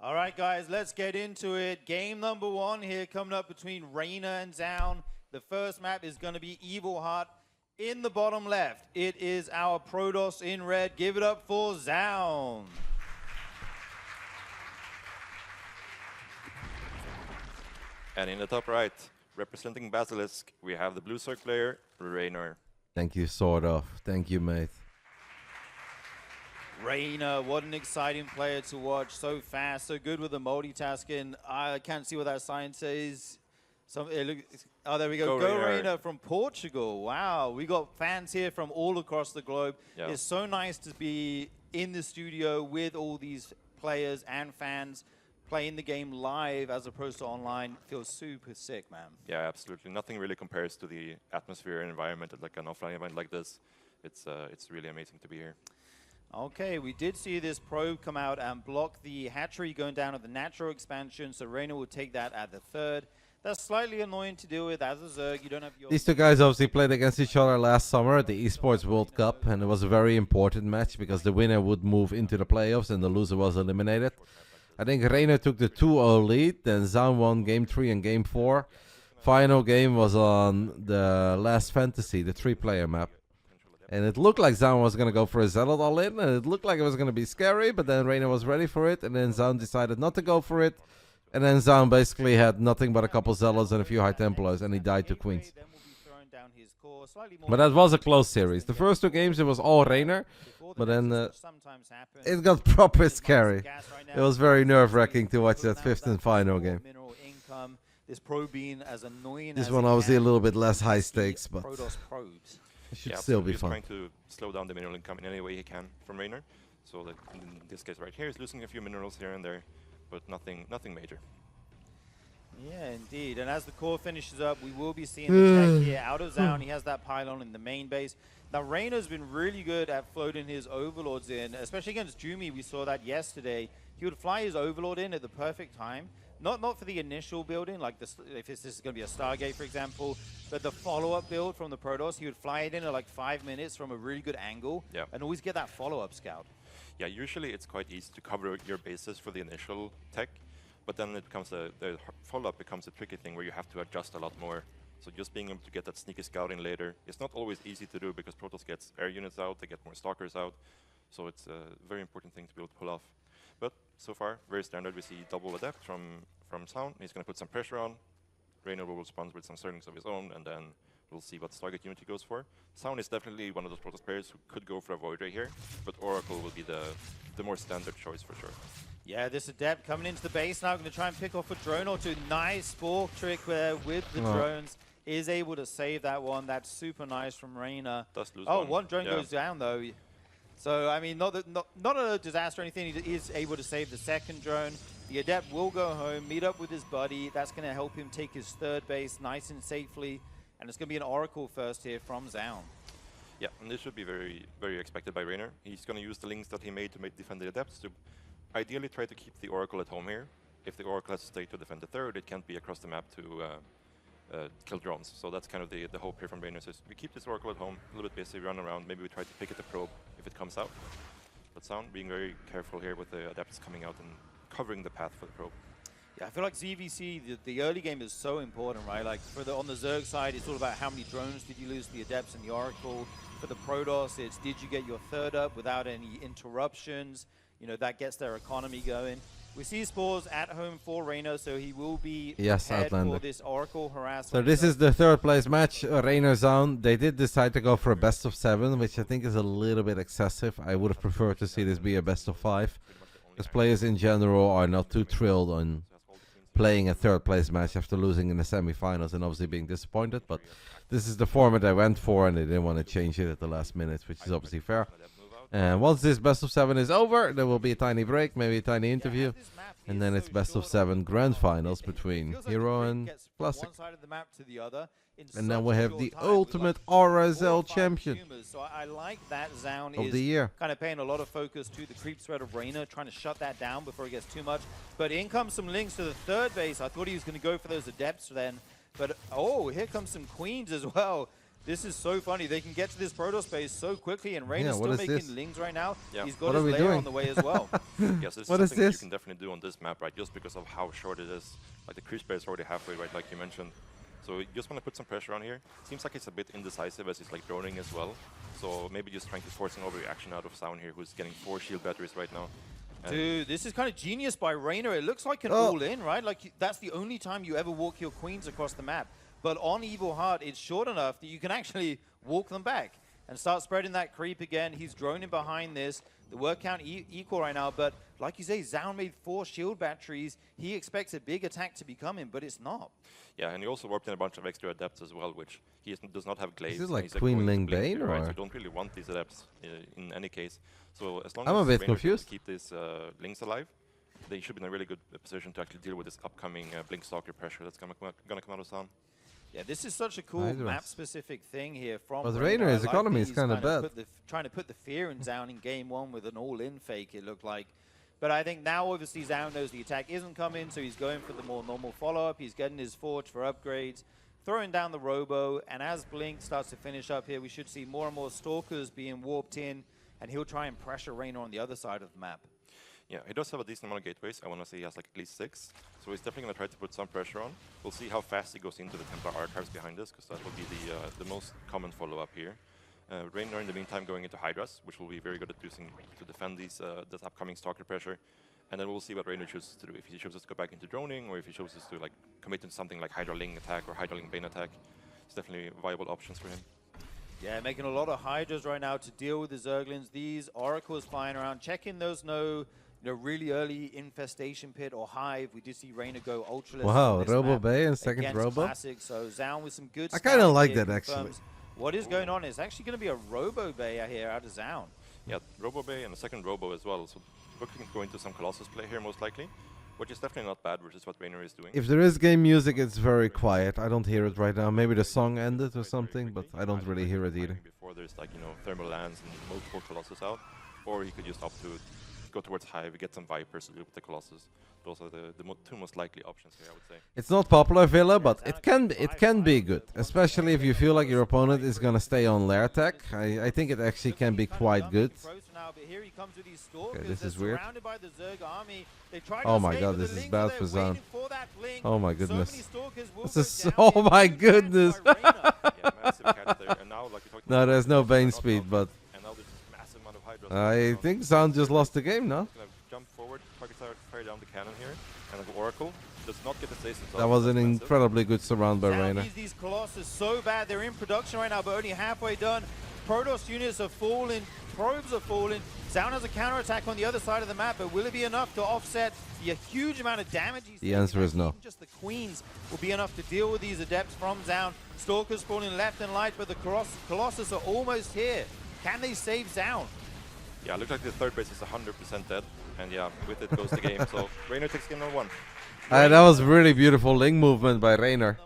All right, guys, let's get into it. Game number 1 here coming up between Reynor and Zoun. The first map is going to be Evil Heart. In the bottom left, it is our Protoss in red. Give it up for Zoun. And in the top right, representing Basilisk, we have the blue Zerg player, Reynor. Thank you, sort of. Thank you, mate. Reynor, what an exciting player to watch. So fast, so good with the multitasking. I can't see what that sign says. Oh, there we go. Go Reynor from Portugal. Wow, we got fans here from all across the globe. Yeah. It's so nice to be in the studio with all these players and fans playing the game live as opposed to online. Feels super sick, man. Yeah, absolutely. Nothing really compares to the atmosphere and environment at like an offline event like this. It's really amazing to be here. Okay, we did see this probe come out and block the hatchery going down at the natural expansion, so Reynor will take that at the third. That's slightly annoying to deal with as a Zerg. You don't have your... These two guys obviously played against each other last summer at the Esports World Cup, and it was a very important match because the winner would move into the playoffs and the loser was eliminated. I think Reynor took the 2-0 lead, then Zoun won Game 3 and Game 4. Final game was on the Last Fantasy, the 3-player map. And it looked like Zoun was going to go for a Zealot all-in, and it looked like it was going to be scary, but then Reynor was ready for it, and then Zoun decided not to go for it. And then Zoun basically had nothing but a couple Zealots and a few High Templars, and he died to Queens. But that was a close series. The first 2 games, it was all Reynor, but then it got proper scary. It was very nerve-wracking to watch that 5th and final game. This one obviously a little bit less high stakes, but it should still be fun. He's trying to slow down the mineral income in any way he can from Reynor. So that in this case right here, he's losing a few minerals here and there, but nothing major. Yeah, indeed. And as the core finishes up, we will be seeing the tech here out of Zoun. He has that pylon in the main base. Now, Reynor's been really good at floating his overlords in, especially against Jumi. We saw that yesterday. He would fly his overlord in at the perfect time. Not for the initial building, like this, if this is going to be a Stargate, for example, but the follow-up build from the Protoss, he would fly it in at like 5 minutes from a really good angle, and always get that follow-up scout. Yeah, usually it's quite easy to cover your bases for the initial tech, but then it becomes the follow-up becomes a tricky thing where you have to adjust a lot more. So just being able to get that sneaky scouting later, it's not always easy to do because Protoss gets air units out, they get more stalkers out, so it's a very important thing to be able to pull off. But so far, very standard. We see double adept from Zoun. He's going to put some pressure on. Reynor will respond with some Zerglings of his own, and then we'll see what Stargate unit he goes for. Zoun is definitely one of those Protoss players who could go for a Void Ray here, but Oracle will be the more standard choice for sure. Yeah, this adept coming into the base now, going to try and pick off a drone or two. Nice Spore trick there with the drones. Is able to save that one. That's super nice from Reynor. Does lose one drone goes down though. So, I mean, not a disaster or anything. He is able to save the second drone. The Adept will go home, meet up with his buddy. That's going to help him take his third base nice and safely. And it's going to be an Oracle first here from Zoun. Yeah, and this should be very, very expected by Reynor. He's going to use the links that he made to defend the Adepts to ideally try to keep the Oracle at home here. If the Oracle has to stay to defend the third, it can't be across the map to kill drones. So that's kind of the hope here from Reynor. So we keep this Oracle at home, a little bit busy, run around. Maybe we try to pick at the probe if it comes out. But Zoun being very careful here with the Adepts coming out and covering the path for the probe. Yeah, I feel like ZVC, the early game is so important, right? Like on the Zerg side, it's all about how many drones did you lose to the Adepts and the Oracle. For the Protoss, it's did you get your third up without any interruptions? You know, that gets their economy going. We see Spores at home for Reynor, so he will be prepared for this Oracle harassment. So this is the third place match, Reynor Zoun. They did decide to go for a best of 7, which I think is a little bit excessive. I would have preferred to see this be a best of 5. Because players in general are not too thrilled on playing a third place match after losing in the semifinals and obviously being disappointed. But this is the format I went for, and they didn't want to change it at the last minute, which is obviously fair. And once this best of 7 is over, there will be a tiny break, maybe a tiny interview, and then it's best of 7 grand finals between Hero and Classic. And then we have the ultimate RSL champion of the year. Kind of paying a lot of focus to the creep threat of Reynor, trying to shut that down before it gets too much. But in comes some links to the third base. I thought he was going to go for those Adepts then. But, oh, here comes some Queens as well. This is so funny. They can get to this Protoss space so quickly, and Reynor's what still is making this? lings right now. Yeah. He's got What his are we layer doing? on the way as well. Yes, this is What is something that you this? can definitely do on this map, right? Just because of how short it is. Like the creep space is already halfway, right? Like you mentioned. So you just want to put some pressure on here. Seems like it's a bit indecisive as he's like droning as well. So maybe just trying to force an overreaction out of Zoun here, who's getting 4 shield batteries right now. And Dude, this is kind of genius by Reynor. It looks like an all-in, right? Like, that's the only time you ever walk your queens across the map. But on Evil Heart, it's short enough that you can actually walk them back and start spreading that creep again. He's droning behind this. The word count equal right now, but like you say, Zoun made 4 shield batteries. He expects a big attack to be coming, but it's not. yeah, and he also warped in a bunch of extra adepts as well, which he does not have glaives. Is this and like he's, Queen going to Ling blink Bane, here, right? So or? you don't really want these adepts in any case. So as long I'm as a bit Reynor can confused. keep these links alive, they should be in a really good position to actually deal with this upcoming Blink Stalker pressure that's gonna come out of Zoun. Yeah, this is such a cool Hydras. map-specific thing here from But Reynor. Reynor, I his like economy that is he's kinda kind of bad. trying to put the fear in Zoun in game 1 with an all-in fake, it looked like. But I think now, obviously, Zoun knows the attack isn't coming, so he's going for the more normal follow-up. He's getting his Forge for upgrades, throwing down the Robo, and as Blink starts to finish up here, we should see more and more Stalkers being warped in, and he'll try and pressure Reynor on the other side of the map. Yeah, he does have a decent amount of gateways. I want to say he has like at least 6. So he's definitely going to try to put some pressure on. We'll see how fast he goes into the Templar Archives behind this, because that will be the most common follow-up here. Reynor, in the meantime, going into Hydras, which will be very good at using to defend these this upcoming Stalker pressure. And then we'll see what Reynor chooses to do. If he chooses to go back into droning, or if he chooses to like commit to something like Hydra Ling attack or Hydra Ling Bane attack. It's definitely viable options for him. Yeah, making a lot of Hydras right now to deal with the Zerglings. These Oracles flying around, checking those really early infestation pit or hive. We did see Reynor go ultraless. Wow, on this Robo map Bay and second against Robo. Classic. So Zoun with some good. I kinda scouting like here that, actually. confirms what is going on. It's actually going to be a Robo Bay here out of Zoun. Yeah, Robo Bay and a second Robo as well. So looking to go into some Colossus play here most likely, which is definitely not bad, which is what Reynor is doing. If there is game music, it's very quiet. I don't hear it right now. Maybe the song ended or something, but I don't really hear it either. Before there's like, thermal lands and multiple Colossus out, or he could just opt to go towards Hive, get some Vipers to do with the Colossus. Those are the two most likely options here, I would say. It's not popular, Villa, but it can be good, especially if you feel like your opponent is gonna stay on lair tech. I think it actually can be quite good. Okay, this is weird. Oh my god, this is bad for Zoun. Oh my goodness. This is oh my goodness. No, there's no Bane speed, but And now there's this massive amount of Hydras. I think Zoun just lost the game, no? Gonna jump forward, fire down the cannon here, and the Oracle does not get the stasis. That was an incredibly good surround by Zoun Reynor. needs these Colossus so bad. They're in production right now, but only halfway done. Protoss units are falling, probes are falling. Zoun has a counterattack on the other side of the map, but will it be enough to offset the huge amount of damage he's The taking? answer is no. Even just the Queens will be enough to deal with these Adepts from Zoun. Stalkers falling left and right, but the Colossus are almost here. Can they save Zoun? Yeah, it looks like the third base is 100% dead, and yeah, with it goes the game. So Reynor takes game number 1. That was really beautiful link movement by Reynor.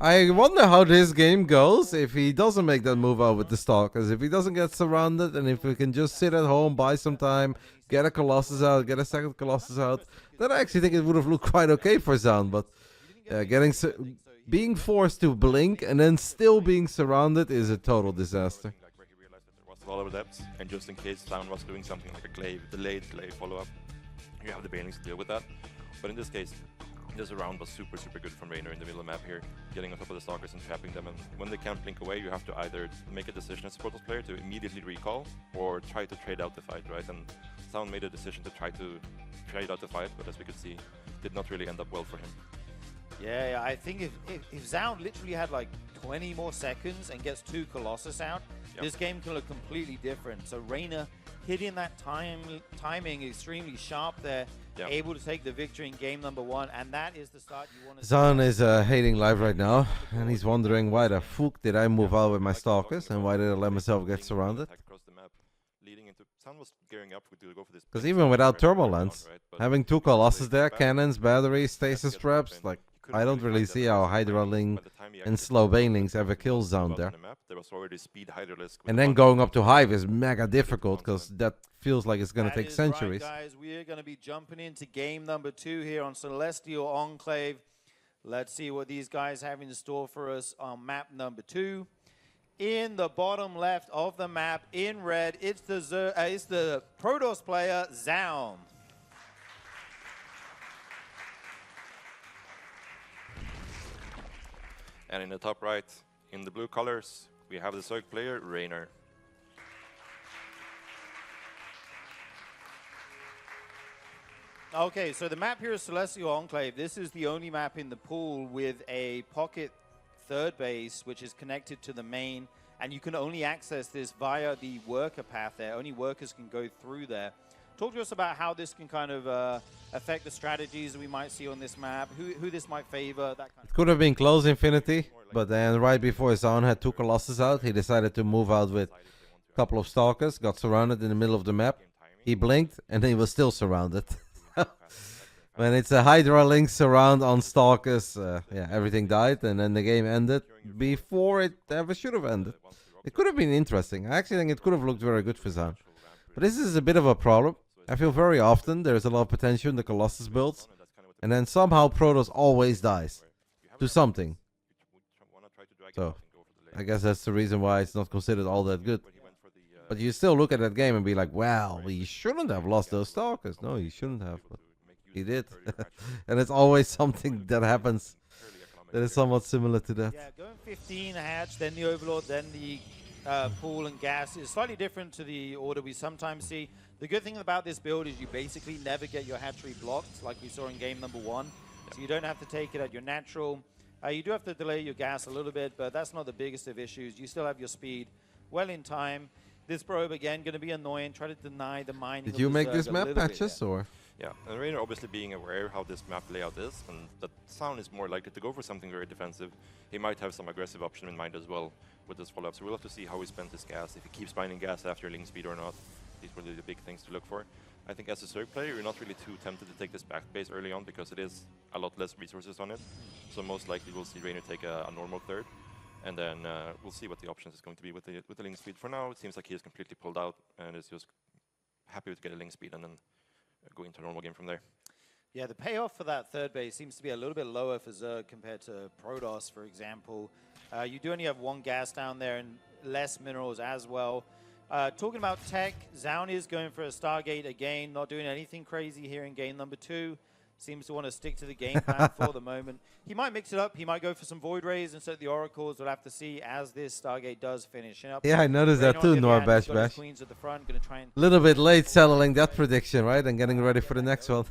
I wonder how this game goes if he doesn't make that move out with the Stalkers. If he doesn't get surrounded, and if we can just sit at home, buy some time, get a Colossus out, get a second Colossus out, then I actually think it would have looked quite okay for Zoun. But being forced to blink and then still being surrounded is a total disaster. Like where he realized that there was a lot of adepts, and just in case Zoun was doing something like a glaive, delayed glaive follow-up, you have the Banelings to deal with that. But in this case, this round was super good from Reynor in the middle of the map here, getting on top of the Stalkers and trapping them. And when they can't blink away, you have to either make a decision as a Protoss player to immediately recall, or try to trade out the fight, right? And Zoun made a decision to try to trade out the fight, but as we could see, did not really end up well for him. Yeah, I think if Zoun literally had like 20 more seconds and gets 2 Colossus out, this game can look completely different. So Reynor hitting that timing extremely sharp there, able to take the victory in game number 1, and that is the start you want to see. Zoun is hating life right now, and he's wondering why the fuck did I move out with my Stalkers, and why did I let myself get surrounded? Because even without Thermal Lens, having 2 Colossus there, cannons, batteries, stasis traps, like, I don't really see how Hydra Ling and slow Banelings ever kill Zoun there. And then going up to Hive is mega difficult, because that feels like it's going to take centuries. Right, guys, we are going to be jumping into game number 2 here on Celestial Enclave. Let's see what these guys have in store for us on map number 2. In the bottom left of the map, in red, it's the Protoss player, Zoun. And in the top right, in the blue colors, we have the Zerg player, Reynor. Okay, so the map here is Celestial Enclave. This is the only map in the pool with a pocket third base, which is connected to the main, and you can only access this via the worker path there. Only workers can go through there. Talk to us about how this can kind of affect the strategies that we might see on this map, who this might favor, that kind of. It could have been close Infinity, but then right before Zoun had 2 Colossus out, he decided to move out with a couple of Stalkers, got surrounded in the middle of the map. He blinked, and he was still surrounded. When it's a Hydra Link surround on Stalkers, yeah, everything died, and then the game ended before it ever should have ended. It could have been interesting. I actually think it could have looked very good for Zoun. But this is a bit of a problem. I feel very often there's a lot of potential in the Colossus builds, and then somehow Protoss always dies to something. So, I guess that's the reason why it's not considered all that good. But you still look at that game and be like, well, he shouldn't have lost those Stalkers. No, he shouldn't have. But he did. And it's always something that happens that is somewhat similar to that. Yeah, going 15 hatch, then the Overlord, then the pool and gas is slightly different to the order we sometimes see. The good thing about this build is you basically never get your hatchery blocked, like we saw in game number 1. So you don't have to take it at your natural. You do have to delay your gas a little bit, but that's not the biggest of issues. You still have your speed well in time. This probe, again, going to be annoying. Try to deny the mining. Did you make this map patches, or? Yeah, and Reynor obviously being aware how this map layout is, and that Zoun is more likely to go for something very defensive. He might have some aggressive option in mind as well with this follow-up, so we'll have to see how he spends his gas, if he keeps mining gas after link speed or not. These were the big things to look for. I think as a Zerg player, you're not really too tempted to take this back base early on because it is a lot less resources on it. So most likely we'll see Reynor take a normal third, and then we'll see what the options is going to be with the link speed. For now, it seems like he is completely pulled out and is just happy to get a link speed and then go into a normal game from there. Yeah, the payoff for that third base seems to be a little bit lower for Zerg compared to Protoss, for example. You do only have 1 gas down there and less minerals as well. Talking about tech, Zoun is going for a Stargate again, not doing anything crazy here in game number 2. Seems to want to stick to the game plan for the moment. He might mix it up. He might go for some Void Rays instead of the Oracles. We'll have to see as this Stargate does finish up. Yeah, I noticed that too, Nor Bash Bash. Queens at the front, gonna try and Little bit late settling that prediction, right? And getting ready for the next one.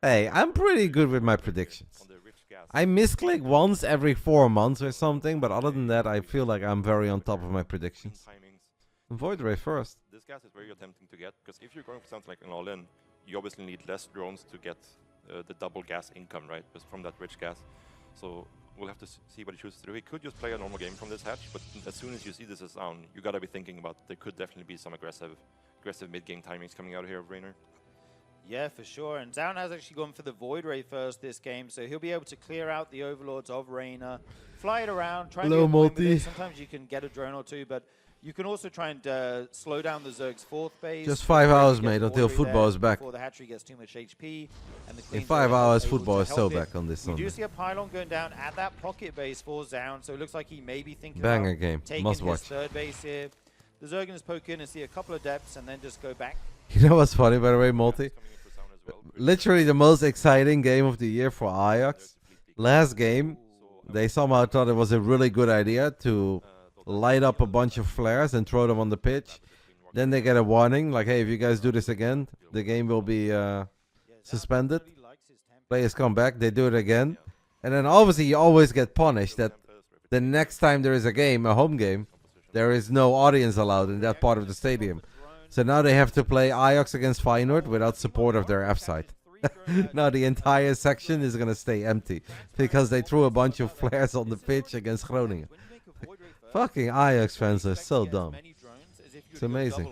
Hey, I'm pretty good with my predictions. I misclick once every 4 months or something, but other than that, I feel like I'm very on top of my predictions. Void Ray first. This gas is very tempting to get, because if you're going for something like an all-in, you obviously need less drones to get the double gas income, right? Just from that rich gas. So we'll have to see what he chooses to do. He could just play a normal game from this hatch, but as soon as you see this as Zoun, you gotta be thinking about there could definitely be some aggressive mid-game timings coming out here of Reynor. Yeah, for sure. And Zoun has actually gone for the Void Ray first this game, so he'll be able to clear out the Overlords of Reynor, fly it around, try and Hello, get a point with multi. it. Sometimes you can get a drone or two, but you can also try and slow down the Zerg's 4th base. Just 5 before he hours, gets mate, the until Void Ray football there, is back. Before the hatchery gets too much HP. And the In Queens 5 are hours, able football to is so help it. back on this We Sunday. do see a pylon going down at that pocket base for Zoun, so it looks like he may be thinking Banger about game. taking Must his watch. 3rd base here. The Zergans poke in and see a couple of depths and then just go back. You know what's funny, by the way, Multi? Literally the most exciting game of the year for Ajax. Last game, they somehow thought it was a really good idea to light up a bunch of flares and throw them on the pitch. Then they get a warning, like, hey, if you guys do this again, the game will be suspended. Players come back, they do it again. And then obviously you always get punished that the next time there is a game, a home game, there is no audience allowed in that part of the stadium. So now they have to play Ajax against Feyenoord without support of their F side. Now the entire section is going to stay empty because they threw a bunch of flares on the pitch against Groningen. Fucking Ajax fans are so dumb. It's amazing.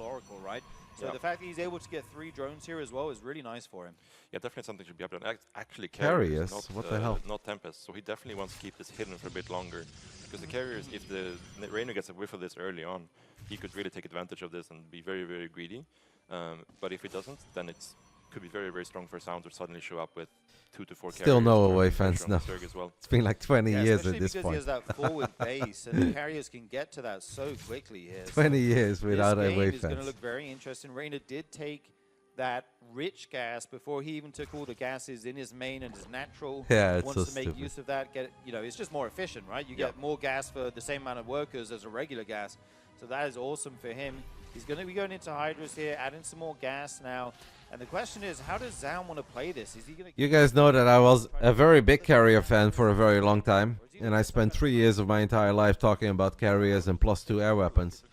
So the fact that he's able to get 3 drones here as well is really nice for him. Yeah, definitely something should be happening. Actually, Carriers? not, What the hell? Not Tempest. So he definitely wants to keep this hidden for a bit longer. Because the carriers, if the Reynor gets a whiff of this early on, he could really take advantage of this and be very, very greedy. But if he doesn't, then it's could be very, very strong for Sound to suddenly show up with 2 to 4 Still carriers no to away put pressure fans, on no. the Zerg as well. It's been like 20 Yeah, years especially at this because point. he has that forward base, and the carriers can get to that so quickly here. 20 years So without this away game is going to fans. look very interesting. Reynor did take that rich gas before he even took all the gases in his main and his natural. Yeah, it's wants so to make stupid. use of that. It's just more efficient, right? You Yeah. get more gas for the same amount of workers as a regular gas. So that is awesome for him. He's going to be going into Hydras here, adding some more gas now. And the question is, how does Zoun want to play this? Is he going to... You guys know that I was a very big carrier fan for a very long time, and I spent 3 years of my entire life talking about carriers and +2 air weapons.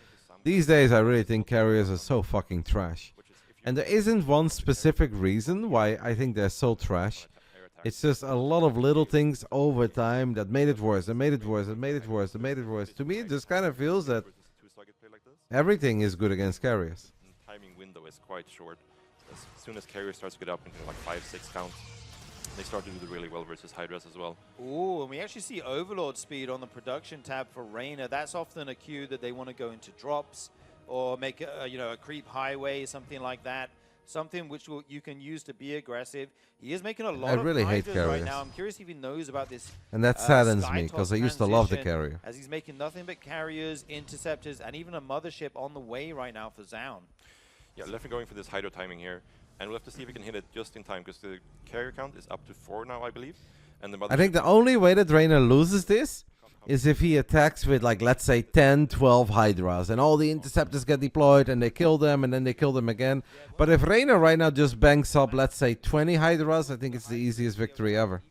These days I really think carriers are so fucking trash. And there isn't one specific reason why I think they're so trash. It's just a lot of little things over time that made it worse, and made it worse, and made it worse, and made it worse. To me, it just kind of feels that everything is good against carriers. Timing window is quite short. As soon as carrier starts to get up into like 5-6 counts, they start to do really well versus Hydras as well. Ooh, and we actually see Overlord speed on the production tab for Reynor. That's often a cue that they want to go into drops or make a creep highway, something like that. Something which you can use to be aggressive. He is making a lot really of hate Hydras right carriers. now. I'm curious if he knows about this. And that saddens Sky me, Toss because I used to love the transition, carrier. as he's making nothing but carriers, interceptors, and even a mothership on the way right now for Zoun. Yeah, definitely going for this Hydro timing here. And we'll have to see if we can hit it just in time, because the carrier count is up to 4 now, I believe. And the I think the only way that Reynor loses this is if he attacks with, like, let's say 10, 12 Hydras, and all the interceptors get deployed, and they kill them, and then they kill them again. But if Reynor right now just banks up, let's say 20 Hydras, I think it's the easiest victory ever.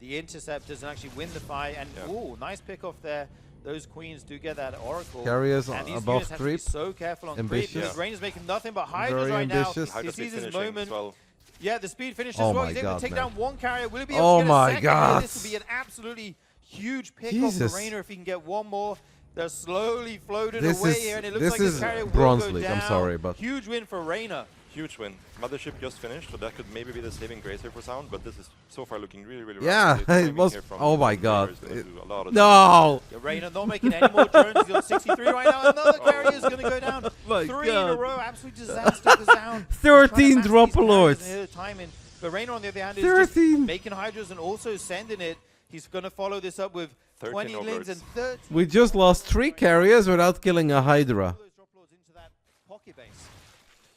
The interceptors and actually win the fight, and ooh, nice pick off there. Those queens do get that oracle. Carriers and these above units have to be creep. so careful on Ambitious. creep because Reynor's making nothing but Hydras Very right ambitious. now. He sees his moment. Well. Yeah, the speed finish Oh as well. my He's able God, to take man. down one carrier. Will he be Oh able to get my a second? God. This will be an absolutely huge pick off Jesus. for Reynor if he can get one more. They're slowly floating This away is- here, and it looks this like this is carrier will Bronze go League, down. I'm sorry, but- Huge win for Reynor. Huge win. Mothership just finished, so that could maybe be the saving grace here for Sound, but this is so far looking really, really Yeah, rough. The it timing was- here from oh my Reynor God. is gonna do a lot of No! Yeah, Reynor not making any more drones. He's on 63 right now. Another carrier is going to go down. My 3 in a God. row. Absolute disaster for Zoun. 13 drop lords. Timing. But Reynor, on the other hand, is 13. just making Hydras and also sending it. He's going to follow this up with 13 20 lings overlords. and 30. We just lost 3 carriers without killing a Hydra. Those drop lords into that pocket base.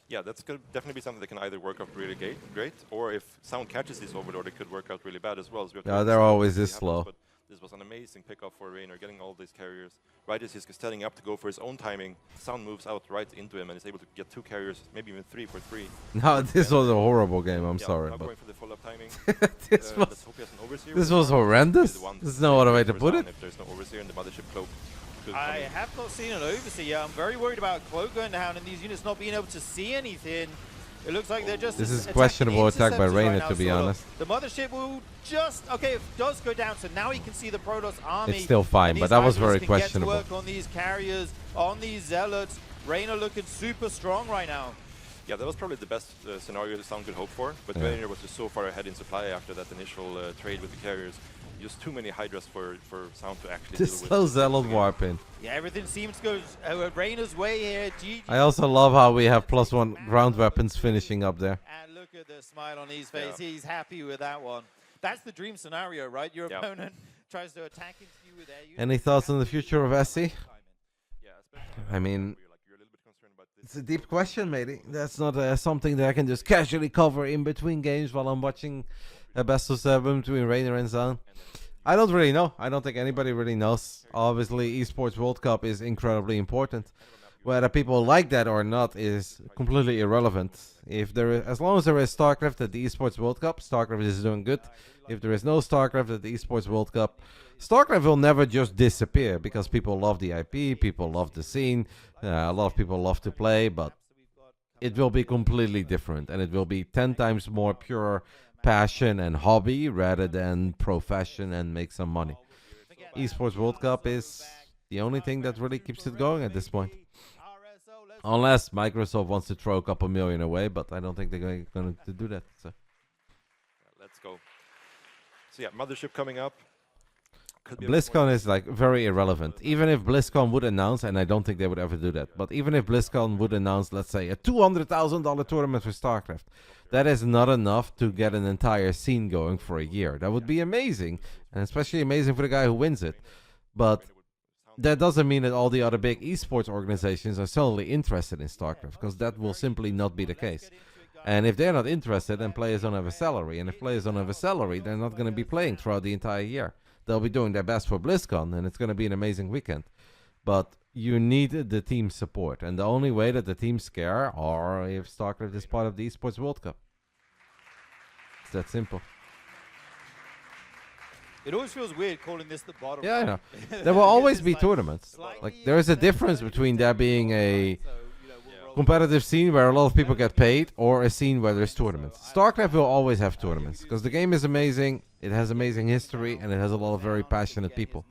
Yeah, that's going to definitely be something that can either work out really great, or if Sound catches this overlord, it could work out really bad as well. So we have to Yeah, wait they're to see what always really this happens, slow. But this was an amazing pickup for Reynor, getting all these carriers. Right as he's setting up to go for his own timing, Sound moves out right into him and is able to get 2 carriers, maybe even 3 for 3. No, this was a horrible game, I'm sorry. Now But going for the follow-up timing. this Let's was hope he has an overseer. this with was Sound. horrendous. He's the one There's no other way to for put Sound it. If there's no overseer in the mothership cloak. could I come in. have not seen an overseer. I'm very worried about Cloak going down and these units not being able to see anything. It looks like they're just This is attacking questionable attack by interceptors Reynor, right to be now, sort of. honest. The mothership will just okay. It does go down, so now he can see the Protoss army. It's still fine, and but these that was Hydras very can questionable. Get to work on these carriers, on these zealots. Reynor looking super strong right now. Yeah, that was probably the best scenario that Sound could hope for, but Yeah. Reynor was just so far ahead in supply after that initial trade with the carriers. Just too many Hydras for Sound to actually This deal slow with. zealot warp in. Yeah, everything seems to go Reynor's way here. GG. I also love how we have +1 ground weapons finishing up there. And look at the smile on his face. He's happy with that one. That's the dream scenario, right? Your Yeah. opponent tries to attack into you with air units. Any thoughts on the future of SC? Yeah, especially I mean, you're a little bit concerned about this. it's a deep question, matey. That's not something that I can just casually cover in between games while I'm watching a best of 7 between Reynor and Zoun. I don't really know. I don't think anybody really knows. Obviously, Esports World Cup is incredibly important. Whether people like that or not is completely irrelevant. If there is, as long as there is Starcraft at the Esports World Cup, Starcraft is doing good. If there is no Starcraft at the Esports World Cup, Starcraft will never just disappear because people love the IP, people love the scene, a lot of people love to play, but it will be completely different, and it will be 10 times more pure passion and hobby rather than profession and make some money. Esports World Cup is the only thing that really keeps it going at this point. Unless Microsoft wants to throw a couple million away, but I don't think they're going to do that. So. Let's go. So yeah, Mothership coming up. BlizzCon is like very irrelevant. Even if BlizzCon would announce, and I don't think they would ever do that, but even if BlizzCon would announce, let's say, a $200,000 tournament for Starcraft, that is not enough to get an entire scene going for a year. That would be amazing, and especially amazing for the guy who wins it. But that doesn't mean that all the other big esports organizations are suddenly interested in Starcraft, because that will simply not be the case. And if they're not interested, then players don't have a salary. And if players don't have a salary, they're not going to be playing throughout the entire year. They'll be doing their best for BlizzCon, and it's going to be an amazing weekend. But you need the team support. And the only way that the teams care are if Starcraft is part of the Esports World Cup. It's that simple. It always feels weird calling this the bottom. Yeah, I right? know. There will always It's be like tournaments. slightly Like, there is a difference between there being a so, we'll roll competitive scene where a lot of people get paid or a scene where there's tournaments. Starcraft will always have tournaments because the game is amazing, it has amazing history, and it has a lot of very passionate people.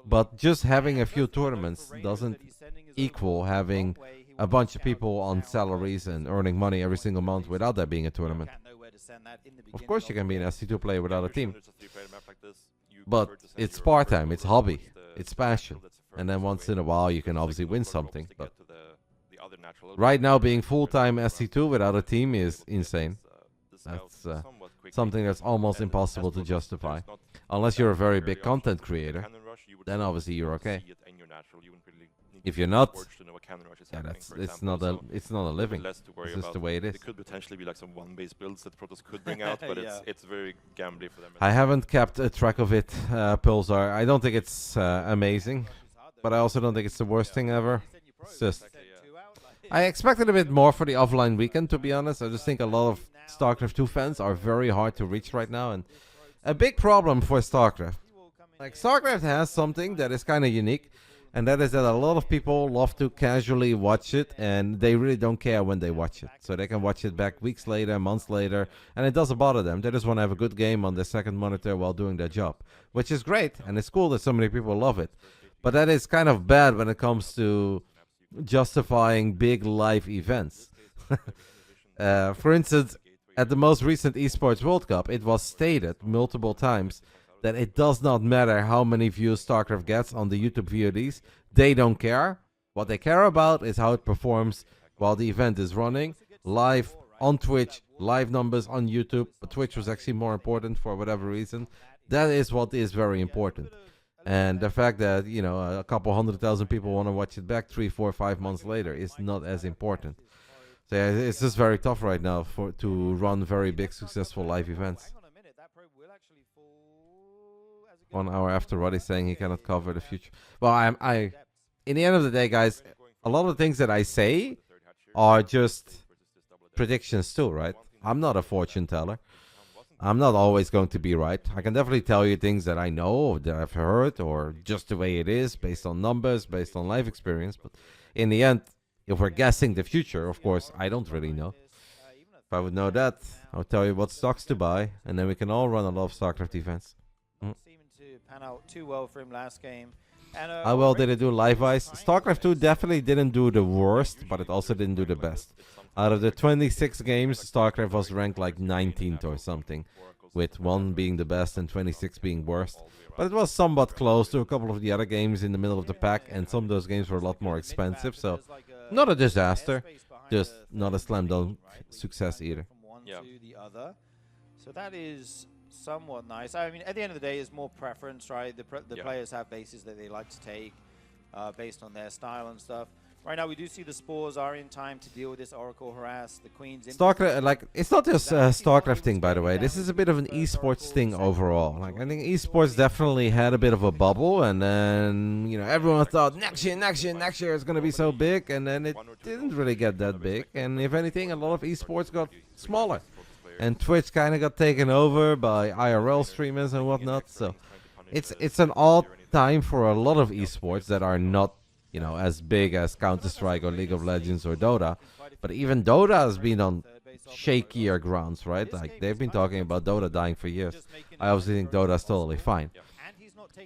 But just having a few tournaments doesn't equal having a bunch of people on salaries and earning money every single month without there being a tournament. Of course you can be an SC2 player without a team, but it's part-time, it's hobby, it's passion. And then once in a while you can obviously win something, but right now being full-time SC2 without a team is insane. That's something that's almost impossible to justify. Unless you're a very big content creator, then obviously you're okay. If you're not, yeah, it's not a living. It's just the way it is. It could potentially be like some one-base builds that Protoss could bring out, but it's very gambly for them. I haven't kept a track of it, Pulsar. I don't think it's amazing, but I also don't think it's the worst thing ever. It's just, I expected a bit more for the offline weekend, to be honest. I just think a lot of StarCraft 2 fans are very hard to reach right now, and a big problem for StarCraft. Like, StarCraft has something that is kind of unique, and that is that a lot of people love to casually watch it, and they really don't care when they watch it. So they can watch it back weeks later, months later, and it doesn't bother them. They just want to have a good game on their second monitor while doing their job, which is great, and it's cool that so many people love it. But that is kind of bad when it comes to justifying big live events. For instance, at the most recent Esports World Cup, it was stated multiple times that it does not matter how many views StarCraft gets on the YouTube VODs. They don't care. What they care about is how it performs while the event is running, live on Twitch, live numbers on YouTube. But Twitch was actually more important for whatever reason. That is what is very important. And the fact that, you know, a couple 100,000 people want to watch it back 3, 4, 5 months later is not as important. So yeah, it's just very tough right now to run very big, successful live events. 1 hour after Roddy's saying he cannot cover the future. Well, in the end of the day, guys, a lot of the things that I say are just predictions too, right? I'm not a fortune teller. I'm not always going to be right. I can definitely tell you things that I know, or that I've heard, or just the way it is, based on numbers, based on life experience. But in the end, if we're guessing the future, of course, I don't really know. If I would know that, I would tell you what stocks to buy, and then we can all run a lot of StarCraft events. Seeming to pan out too well for him last game. And, How well did it do live-wise? StarCraft 2 definitely didn't do the worst, but it also didn't do the best. Out of the 26 games, StarCraft was ranked like 19th or something, with 1 being the best and 26 being worst. But it was somewhat close to a couple of the other games in the middle of the pack, and some of those games were a lot more expensive, so not a disaster, just not a slam dunk success either. Yeah. So that is somewhat nice. I mean, at the end of the day, it's more preference, right? The players have bases that they like to take based on their style and stuff. Right now, we do see the Spores are in time to deal with this Oracle harass. The Queen's StarCraft, like, it's not just a StarCraft thing, by the way. This is a bit of an esports thing overall. Like, I think esports definitely had a bit of a bubble, and then, you know, everyone thought next year it's going to be so big, and then it didn't really get that big. And if anything, a lot of esports got smaller. And Twitch kind of got taken over by IRL streamers and whatnot. So it's an odd time for a lot of esports that are not, you know, as big as Counter-Strike or League of Legends or Dota. But even Dota has been on shakier grounds, right? Like, they've been talking about Dota dying for years. I obviously think Dota's totally fine.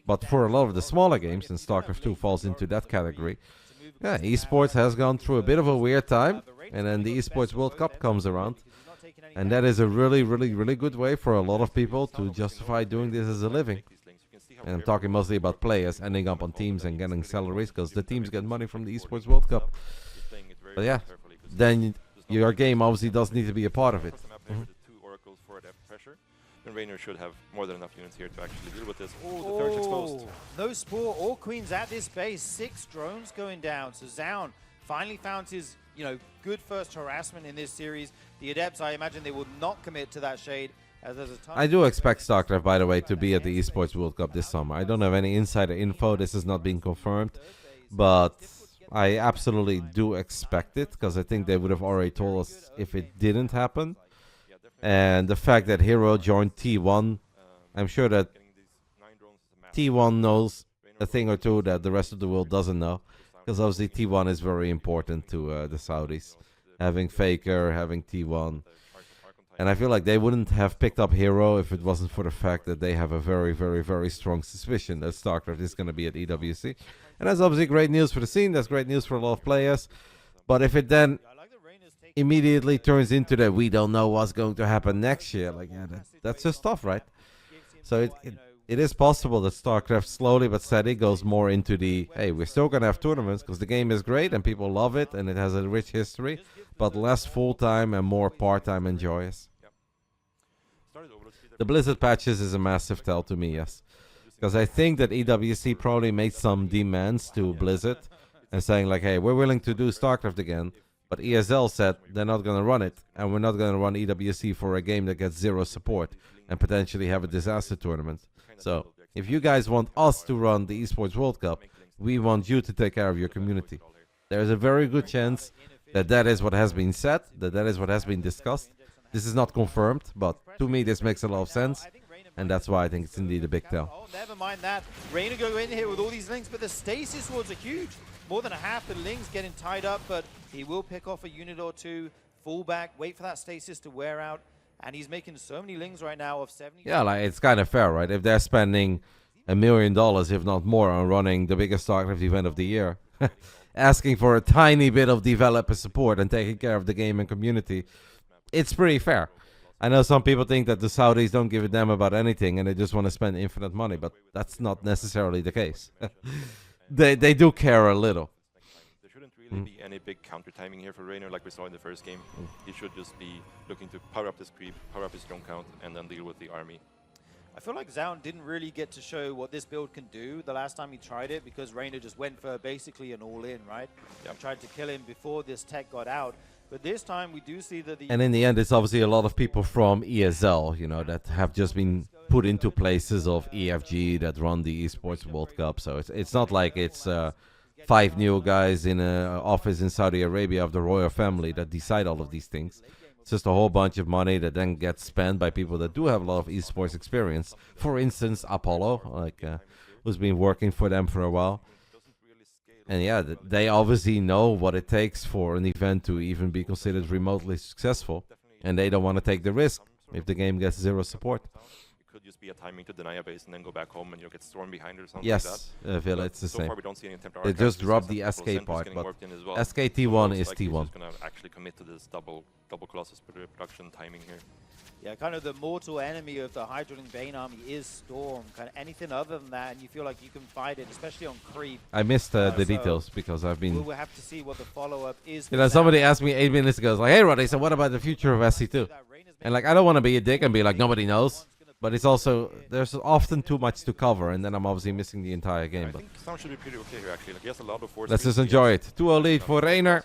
But for a lot of the smaller games, and StarCraft 2 falls into that category, yeah, esports has gone through a bit of a weird time. And then the Esports World Cup comes around. And that is a really, really, really good way for a lot of people to justify doing this as a living. And I'm talking mostly about players ending up on teams and getting salaries, because the teams get money from the Esports World Cup. But yeah, then your game obviously does need to be a part of it. Then Reynor should have more than enough units here to actually deal with this. Oh, the turret's exposed. No Spore or Queens at this base. 6 drones going down. So Zoun finally found his, good first harassment in this series. The Adepts, I imagine they will not commit to that shade. As there's a ton I do expect Starcraft, by the way, to be at the Esports World Cup this summer. I don't have any insider info. This is not being confirmed. But I absolutely do expect it, because I think they would have already told us if it didn't happen. And the fact that Hero joined T1, I'm sure that T1 knows a thing or two that the rest of the world doesn't know. Because obviously T1 is very important to the Saudis. Having Faker, having T1. And I feel like they wouldn't have picked up Hero if it wasn't for the fact that they have a very, very, very strong suspicion that StarCraft is going to be at EWC. And that's obviously great news for the scene. That's great news for a lot of players. But if it then immediately turns into that we don't know what's going to happen next year, like, yeah, that's just tough, right? So it is possible that StarCraft slowly but steady goes more into the, hey, we're still going to have tournaments because the game is great and people love it and it has a rich history, but less full-time and more part-time and joyous. The Blizzard patches is a massive tell to me, yes. Because I think that EWC probably made some demands to Blizzard and saying like, hey, we're willing to do StarCraft again. But ESL said they're not going to run it, and we're not going to run EWC for a game that gets 0 support and potentially have a disaster tournament. So, if you guys want us to run the Esports World Cup, we want you to take care of your community. There's a very good chance that that is what has been said, that is what has been discussed. This is not confirmed, but to me this makes a lot of sense, and that's why I think it's indeed a big tell. Oh, never mind that. Reynor go in here with all these links, but the stasis wards are huge. More than a half the links getting tied up, but he will pick off a unit or two, fall back, wait for that stasis to wear out, and he's making so many links right now of 70. Yeah, like it's kind of fair, right? If they're spending $1 million, if not more, on running the biggest StarCraft event of the year, asking for a tiny bit of developer support and taking care of the game and community, it's pretty fair. I know some people think that the Saudis don't give a damn about anything and they just want to spend infinite money, but that's not necessarily the case. They do care a little. There shouldn't really be any big counter timing here for Reynor like we saw in the first game. He should just be looking to power up this creep, power up his drone count, and then deal with the army. I feel like Zoun didn't really get to show what this build can do the last time he tried it, because Reynor just went for basically an all-in, right? Yep. And tried to kill him before this tech got out. But this time we do see that the... And in the end, it's obviously a lot of people from ESL, that have just been put into places of EFG that run the Esports World Cup. So it's not like it's 5 new guys in an office in Saudi Arabia of the royal family that decide all of these things. It's just a whole bunch of money that then gets spent by people that do have a lot of esports experience. For instance, Apollo, who's been working for them for a while. And yeah, they obviously know what it takes for an event to even be considered remotely successful. And they don't want to take the risk if the game gets 0 support. It could just be a timing to deny a base and then go back home and you'll get stormed behind or something yes, like that. It's the so same. Far we don't see any they just dropped the SK part, but well. SKT1 is like T1. He's just going to actually commit to this double Colossus production timing here. Yeah, kind of the mortal enemy of the Hydroling Bane army is Storm. Kind of anything other than that, and you feel like you can fight it, especially on creep. I missed the details because I've been... We'll have to see what the follow-up is. Somebody asked me 8 minutes ago, like, hey, Roddy, so what about the future of SC2? And like, I don't want to be a dick and be like, nobody knows. But it's also, there's often too much to cover, and then I'm obviously missing the entire game. I think Sound should be pretty okay here, actually. Like, he has a lot of force. Let's just enjoy it. 2-0 lead for Reynor.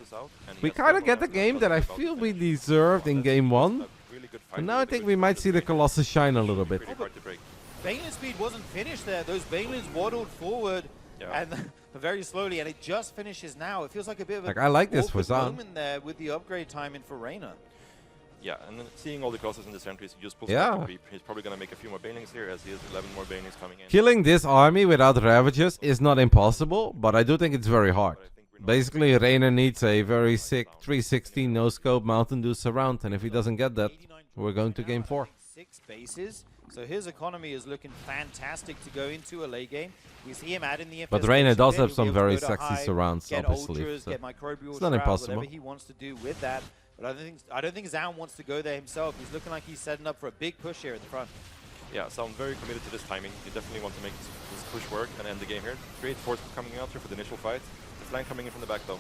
We kind of get the game that I feel we deserved in game 1. And now I think we might see the Colossus shine a little bit. Baneland speed wasn't finished there. Those Banelands waddled forward and very slowly, and it just finishes now. It feels like a bit of a I like this for Zoun moment there with the upgrade timing for Reynor. Yeah, and then seeing all the Colossus in the sentries, he just pulls he's probably going to make a few more Banelings here, as he has 11 more Banelings coming in. Killing this army without Ravages is not impossible, but I do think it's very hard. Basically, Reynor needs a very sick 316 no-scope Mountain Dew surround, and if he doesn't get that, we're going to game 4. 6 bases, so his economy is looking fantastic to go into a late game. We see him adding the... But Reynor does have some very sexy surrounds up his sleeve, so it's not impossible. Whatever he wants to do with that. But I don't think Zoun wants to go there himself. He's looking like he's setting up for a big push here at the front. Yeah, so I'm very committed to this timing. You definitely want to make this push work and end the game here. Great force coming out here for the initial fight. The flank coming in from the back though.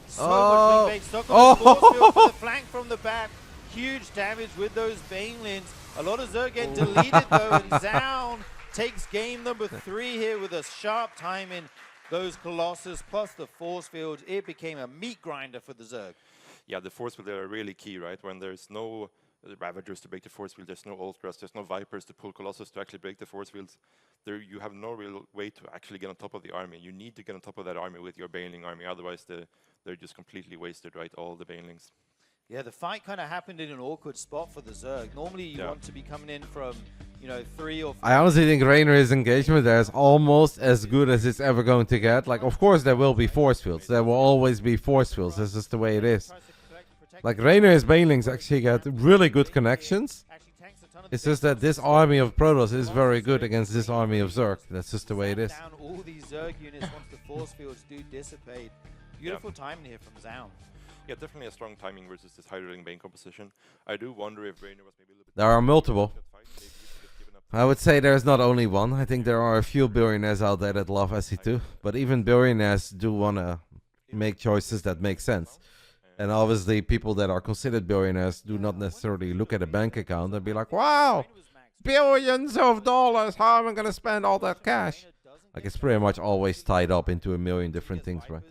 So much wing bait stuck on the force field for the flank from the back. Huge damage with those Banelings. A lot of Zerg get deleted though, and Zoun takes game number 3 here with a sharp timing. Those Colossus plus the force fields, it became a meat grinder for the Zerg. Yeah, the force field are really key, right? When there's no Ravagers to break the force field, there's no Ultras, there's no Vipers to pull Colossus to actually break the force fields. There, you have no real way to actually get on top of the army. You need to get on top of that army with your Baneling army, otherwise they're just completely wasted, right? All the Banelings. Yeah, the fight kind of happened in an awkward spot for the Zerg. Normally you want to be coming in from, you know, 3 or 4. I honestly think Reynor's engagement there is almost as good as it's ever going to get. Like, of course there will be force fields. There will always be force fields. This is the way it is. Like, Reynor's Banelings actually get really good connections. It's just that this army of Protoss is very good against this army of Zerg. That's just the way it is. Down all these Zerg units once the force fields do dissipate. Beautiful timing here from Zoun. Yeah, definitely a strong timing versus this high-rolling Bane composition. I do wonder if Reynor was maybe a little bit... There are multiple. I would say there's not only one. I think there are a few billionaires out there that love SC2. But even billionaires do want to make choices that make sense. And obviously people that are considered billionaires do not necessarily look at a bank account and be like, wow, billions of dollars, how am I going to spend all that cash? Like, it's pretty much always tied up into a million different things, right?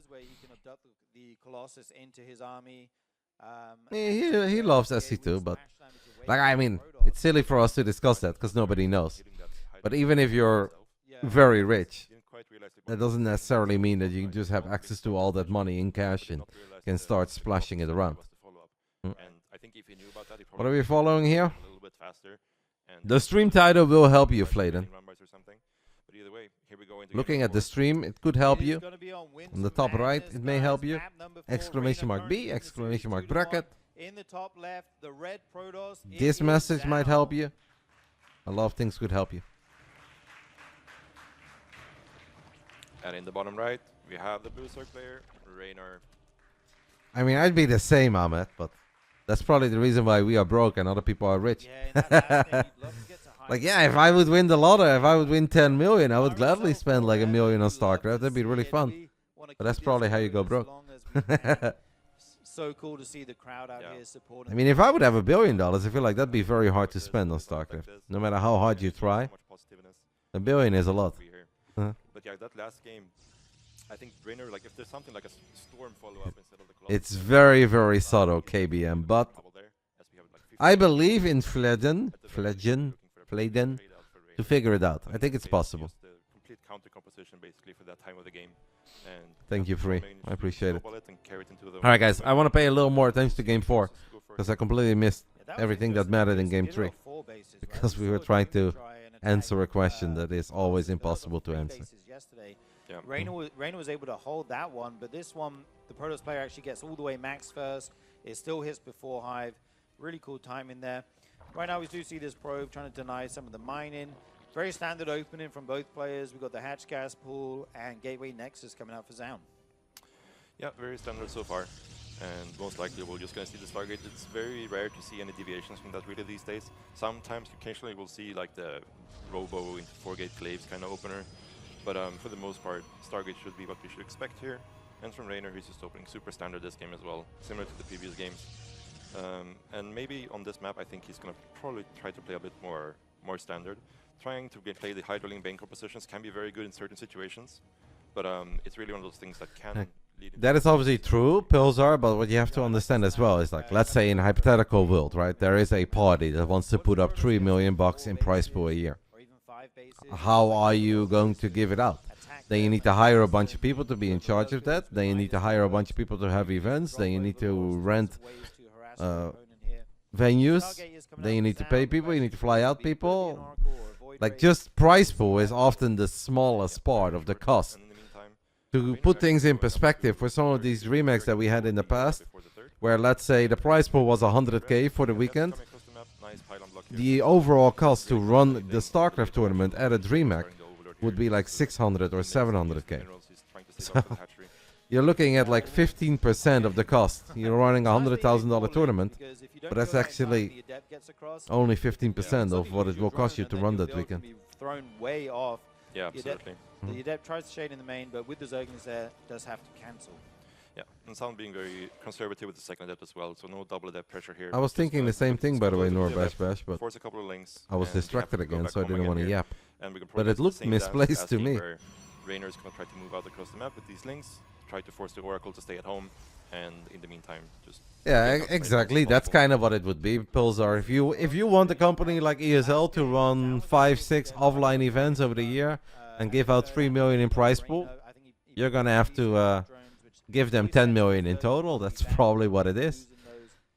Colossus into his army. He loves SC2, but like, I mean, it's silly for us to discuss that because nobody knows. But even if you're very rich, that doesn't necessarily mean that you can just have access to all that money in cash and can start splashing it around. What are we following here? The stream title will help you, Fladen. Looking at the stream, it could help you. On the top right, it may help you. Exclamation mark B, exclamation mark bracket. In the top left, the red Protoss. This message might help you. A lot of things could help you. And in the bottom right, we have the blue Zerg player, Reynor. I mean, I'd be the same, Ahmed, but that's probably the reason why we are broke and other people are rich. Like, yeah, if I would win the lotto, if I would win 10 million, I would gladly spend like $1 million on Starcraft. That'd be really fun. But that's probably how you go broke. So cool to see the crowd out here supporting. I mean, if I would have $1 billion, I feel like that'd be very hard to spend on Starcraft. No matter how hard you try, $1 billion is a lot. But yeah, that last game, I think Reynor, like, if there's something like a storm follow-up instead of the Colossus, it's very, very subtle, KBM, but I believe in Fladen to figure it out. I think it's possible. Complete counter composition basically for that time of the game. And thank you, Free. I appreciate it. Alright, guys, I want to pay a little more attention to Game 4 because I completely missed everything that mattered in Game 3 because we were trying to answer a question that is always impossible to answer. Reynor was able to hold that one, but this one, the Protoss player actually gets all the way max first. It still hits before Hive. Really cool timing there. Right now we do see this probe trying to deny some of the mining. Very standard opening from both players. We've got the hatch gas pool and gateway nexus coming out for Zoun. Yeah, very standard so far. And most likely we're just going to see the Stargate. It's very rare to see any deviations from that really these days. Sometimes, occasionally, we'll see like the Robo into 4-gate Claves kind of opener. But for the most part, Stargate should be what we should expect here. And from Reynor, he's just opening super standard this game as well, similar to the previous games. And maybe on this map, I think he's going to probably try to play a bit more standard. Trying to play the high-rolling Bane compositions can be very good in certain situations. But it's really one of those things that can... That is obviously true, Pilsar, but what you have to understand as well is, like, let's say in a hypothetical world, right, there is a party that wants to put up $3 million in prize pool a year. How are you going to give it out? Then you need to hire a bunch of people to be in charge of that. Then you need to hire a bunch of people to have events. Then you need to rent venues. Then you need to pay people. You need to fly out people. Like, just prize pool is often the smallest part of the cost. To put things in perspective, for some of these remakes that we had in the past, where let's say the prize pool was 100k for the weekend, the overall cost to run the Starcraft tournament at a DreamHack would be like 600 or 700k. So you're looking at like 15% of the cost. You're running a $100,000 tournament, but that's actually only 15% of what it will cost you to run that weekend. Thrown way off. Yeah, absolutely. The Adept tries to shade in the main, but with the Zerglings there, does have to cancel. Yeah, and Zoun being very conservative with the second Adept as well, so no double Adept pressure here. I was thinking the same thing, by the way, Norbash Bash, but force a couple of links. I was distracted again, so I didn't want to yap. And we can But it looked misplaced to me. Reynor's going to try to move out across the map with these links, try to force the Oracle to stay at home, and in the meantime, just... Yeah, exactly. That's kind of what it would be, Pulsar. If you want a company like ESL to run 5-6 offline events over the year and give out 3 million in prize pool, you're going to have to give them 10 million in total. That's probably what it is.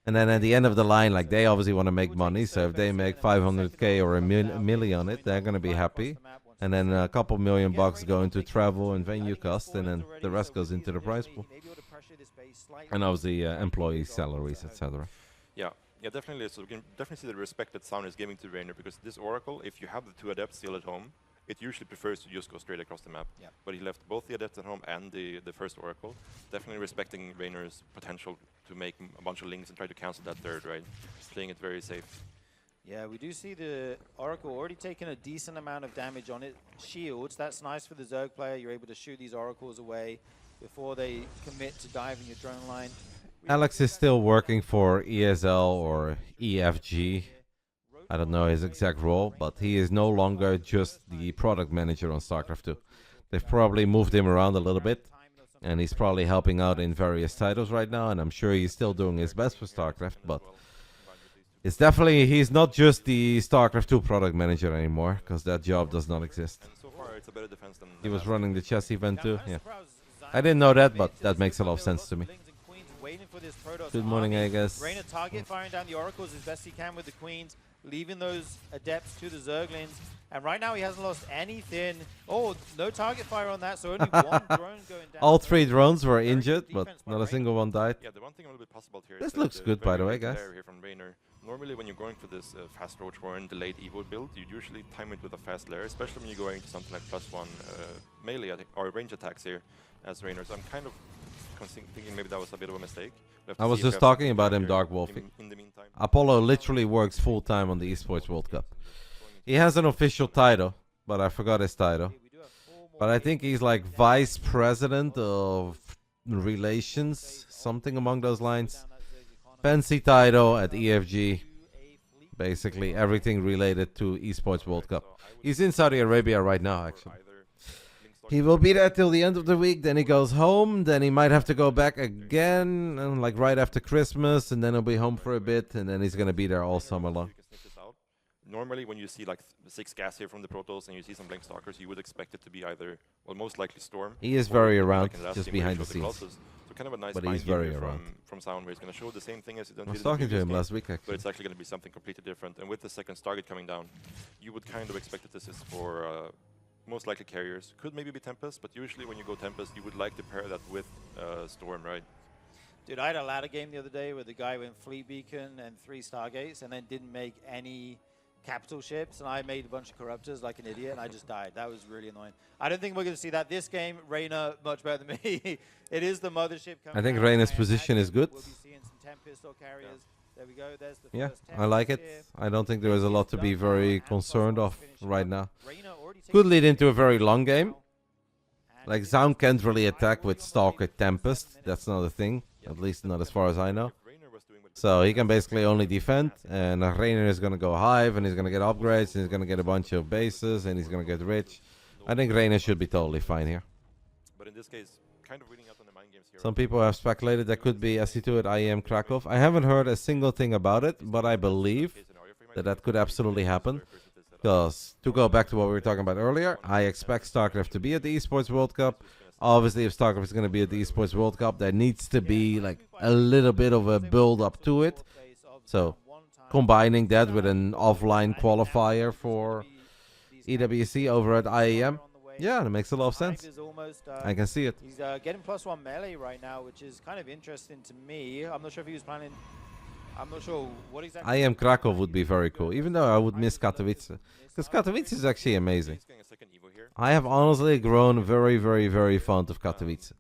And then at the end of the line, like, they obviously want to make money, so if they make 500k or a million on it, they're going to be happy. And then a couple $1 million go into travel and venue costs, and then the rest goes into the prize pool. And obviously employee salaries, etc. Yeah, definitely. So we can definitely see the respect that Zoun is giving to Reynor, because this Oracle, if you have the 2 Adepts still at home, it usually prefers to just go straight across the map. Yeah. But he left both the Adepts at home and the first Oracle, definitely respecting Reynor's potential to make a bunch of links and try to cancel that third, right? Playing it very safe. Yeah, we do see the Oracle already taking a decent amount of damage on it. Shields, that's nice for the Zerg player. You're able to shoot these Oracles away before they commit to diving your drone line. Alex is still working for ESL or EFG. I don't know his exact role, but he is no longer just the product manager on Starcraft 2. They've probably moved him around a little bit, and he's probably helping out in various titles right now, and I'm sure he's still doing his best for Starcraft, but it's definitely, he's not just the Starcraft 2 product manager anymore, because that job does not exist. So far, it's a better defense than he was running the chess event too, yeah. I didn't know that, but that makes a lot of sense to me. Good morning, I guess. Reynor target firing down the Oracles as best he can with the Queens, leaving those Adepts to the Zerglings. And right now he hasn't lost anything. Oh, no target fire on that, so only one drone going down. All 3 drones were injured, but not a single one died. Yeah, the one thing a little bit possible here this looks good, by the way, guys. Here from Reynor. Normally, when you're going for this fast Roach Warren delayed Evo build, you usually time it with a fast lair, especially when you're going to something like +1 melee or range attacks here as Reynor. So I'm kind of thinking maybe that was a bit of a mistake. I was just talking about him, Dark Wolfie. In the meantime, Apollo literally works full-time on the Esports World Cup. He has an official title, but I forgot his title. But I think he's like Vice President of Relations, something along those lines. Fancy title at EFG. Basically everything related to Esports World Cup. He's in Saudi Arabia right now, actually. He will be there till the end of the week, then he goes home, then he might have to go back again, and like right after Christmas, and then he'll be home for a bit, and then he's going to be there all summer long. Normally, when you see like 6 gas here from the Protoss and you see some Blink Stalkers, you would expect it to be either, well, most likely Storm. He is very around, like just behind the scenes. So kind of a nice but he's very around. From Zoun, where he's going to show the same thing as he did. I was talking to him last week, actually. But it's actually going to be something completely different. And with the second target coming down, you would kind of expect that this is for most likely carriers. Could maybe be Tempest, but usually when you go Tempest, you would like to pair that with Storm, right? Dude, I had a ladder game the other day where the guy went Fleet Beacon and 3 Stargates and then didn't make any capital ships, and I made a bunch of Corruptors like an idiot, and I just died. That was really annoying. I don't think we're going to see that this game. Reynor, much better than me. It is the mothership coming. I think Reynor's position is good. We'll be seeing some Tempest or carriers. Yeah. There we go. There's the yeah, first I like it. here. I don't think there is a lot to be very concerned of right now. Could lead into a very long game. Like, Zoun can't really attack with Stalker Tempest. That's not a thing. At least not as far as I know. So he can basically only defend, and Reynor is going to go Hive, and he's going to get upgrades, and he's going to get a bunch of bases, and he's going to get rich. I think Reynor should be totally fine here. But in this case, kind of reading out on the mind games here. Some people have speculated that could be SC2 at IEM Krakow. I haven't heard a single thing about it, but I believe that that could absolutely happen. Because, to go back to what we were talking about earlier, I expect StarCraft to be at the Esports World Cup. Obviously, if StarCraft is going to be at the Esports World Cup, there needs to be like a little bit of a build-up to it. So, combining that with an offline qualifier for EWC over at IEM, yeah, that makes a lot of sense. I can see it. He's getting +1 melee right now, which is kind of interesting to me. I'm not sure if he was planning... I'm not sure what exactly... IEM Krakow would be very cool, even though I would miss Katowice. Because Katowice is actually amazing. I have honestly grown very, very, very fond of Katowice.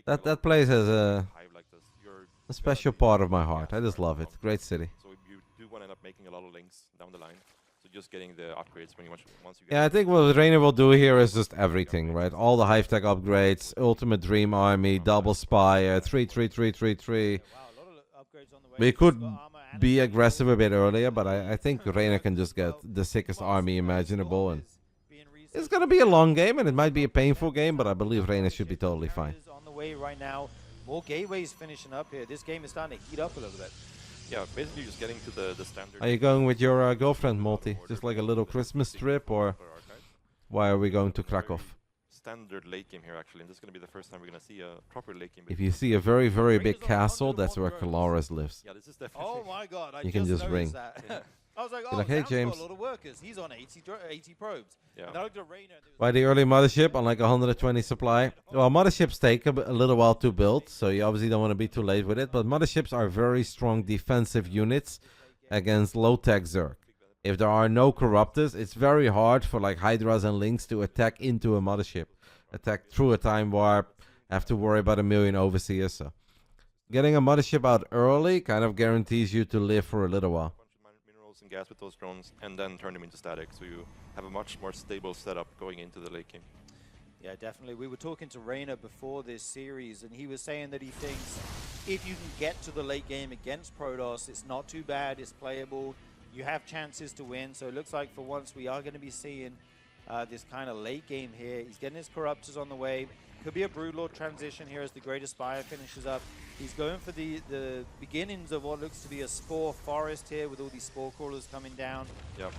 That place has hive like this, you're a special part of my heart. I just love it. Great city. So you do want to end up making a lot of links down the line. So just getting the upgrades when you once you get. Yeah, I think what Reynor will do here is just everything, right? All the hive tech upgrades, Ultimate Dream Army, Double Spire, 3-3-3-3-3. Wow, a lot of upgrades on the way. We He's could got armor and be a aggressive a bit shield. earlier, but I think Reynor can just get the sickest army imaginable, and it's gonna be a long game, and it might be a painful game, but I believe Reynor should be totally fine. On the way right now. More gateways finishing up here. This game is starting to heat up a little bit. Yeah, basically just getting to the standard. Are you going with your girlfriend, Multi? Just like a little Christmas trip, or why are we going to Krakow? Standard late game here actually, and this is gonna be the first time we're gonna see a proper late game. If you see a very, very big castle, that's where Kalaris lives. Yeah, this is definitely. Oh my god, I You can just ring. That. I was like, Be oh, like, hey, Zoun's James. got a lot of workers. He's on 80 probes. Yeah. And I looked at Reynor, By the early mothership on like 120 supply. Well, motherships take a little while to build, so you obviously don't want to be too late with it. But motherships are very strong defensive units against low-tech Zerg. If there are no corruptors, it's very hard for like Hydras and Lynx to attack into a mothership. Attack through a time warp, have to worry about a million overseers. So getting a mothership out early kind of guarantees you to live for a little while. Minerals and gas with those drones, and then turn them into static, so you have a much more stable setup going into the late game. Yeah, definitely. We were talking to Reynor before this series, and he was saying that he thinks if you can get to the late game against Protoss, it's not too bad, it's playable, you have chances to win. So it looks like for once we are going to be seeing this kind of late game here. He's getting his Corruptors on the way. Could be a Broodlord transition here as the Greater Spire finishes up. He's going for the beginnings of what looks to be a Spore Forest here with all these Spore Crawlers coming down. Yeah.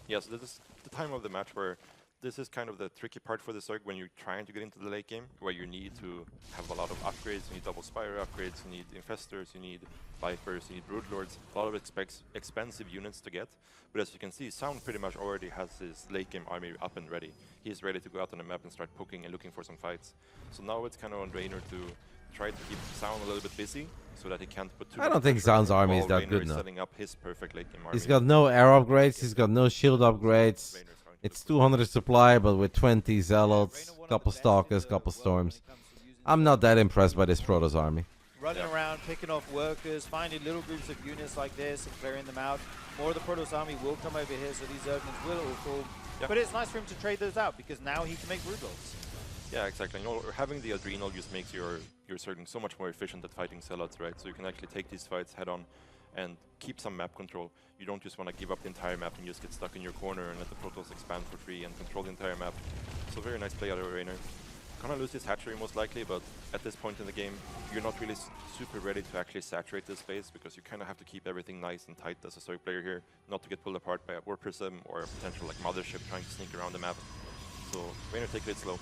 Yeah, so this is the time of the match where this is kind of the tricky part for the Zerg when you're trying to get into the late game, where you need to have a lot of upgrades. You need Double Spire upgrades, you need Infestors, you need Vipers, you need Broodlords, a lot of expensive units to get. But as you can see, Zoun pretty much already has his late game army up and ready. He's ready to go out on the map and start poking and looking for some fights. So now it's kind of on Reynor to try to keep Zoun a little bit busy so that he can't put too much I don't think pressure Zoun's army is while that Reynor good is now. setting up his perfect late game army. He's got no air upgrades, he's got no shield upgrades. It's 200 supply, but with 20 Zealots, couple Stalkers, couple Storms. I'm not that impressed by this Protoss army. Running around, picking off workers, finding little groups of units like this and clearing them out. More of the Protoss army will come over here, so these Zerglings will all fall. Yeah. But it's nice for him to trade those out, because now he can make Broodlords. Yeah, exactly. You know, having the Adrenal just makes your Zerglings so much more efficient at fighting Zealots, right? So you can actually take these fights head on and keep some map control. You don't just want to give up the entire map and just get stuck in your corner and let the Protoss expand for free and control the entire map. So very nice play out of Reynor. Gonna lose this hatchery most likely, but at this point in the game, you're not really super ready to actually saturate this space, because you kind of have to keep everything nice and tight as a Zerg player here, not to get pulled apart by a War Prism or a potential like Mothership trying to sneak around the map. So Reynor take it slow.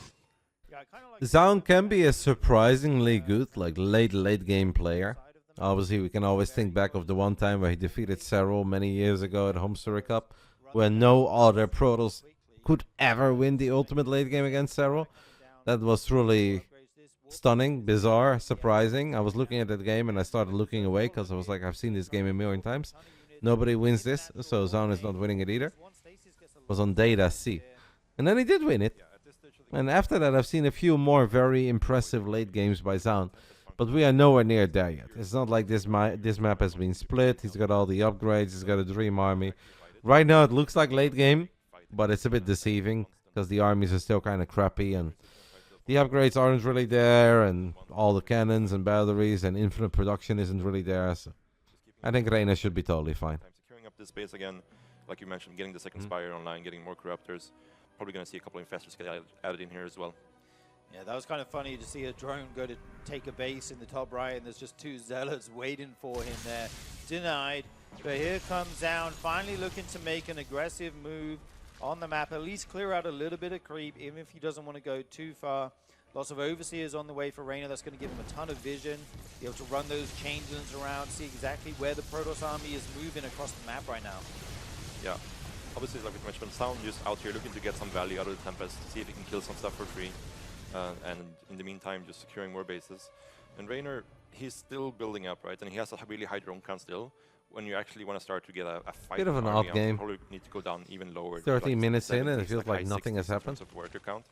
Yeah, I kinda like Zoun can be a surprisingly good, like late game player. Obviously, we can always think back of the one time where he defeated Serral many years ago at Home Surrey Cup, when no other Protoss could ever win the ultimate late game against Serral. That was truly stunning, bizarre, surprising. I was looking at that game and I started looking away because I was like, I've seen this game a million times. Nobody wins this, so Zoun is not winning it either. It was on Data C. And then he did win it. And after that, I've seen a few more very impressive late games by Zoun. But we are nowhere near there yet. It's not like this map has been split. He's got all the upgrades. He's got a Dream Army. Right now, it looks like late game, but it's a bit deceiving because the armies are still kind of crappy and the upgrades aren't really there, and all the cannons and batteries and infinite production isn't really there. So I think Reynor should be totally fine. Securing up this base again, like you mentioned, getting the second Spire online, getting more Corruptors. Probably going to see a couple of Infestors get added in here as well. Yeah, that was kind of funny to see a drone go to take a base in the top right, and there's just two Zealots waiting for him there. Denied. But here comes Zoun, finally looking to make an aggressive move on the map, at least clear out a little bit of creep, even if he doesn't want to go too far. Lots of Overseers on the way for Reynor. That's going to give him a ton of vision, be able to run those changelings around, see exactly where the Protoss army is moving across the map right now. Yeah. Obviously, like we mentioned, Zoun just out here looking to get some value out of the Tempest, see if he can kill some stuff for free. And in the meantime, just securing more bases. And Reynor, he's still building up, right? And he has a really high drone count still. When you actually want to start to get a fight, Bit of an off game. Probably need to go down even lower. 30 like minutes in, and it 70s, feels like high nothing 60s has in happened. terms of worker count.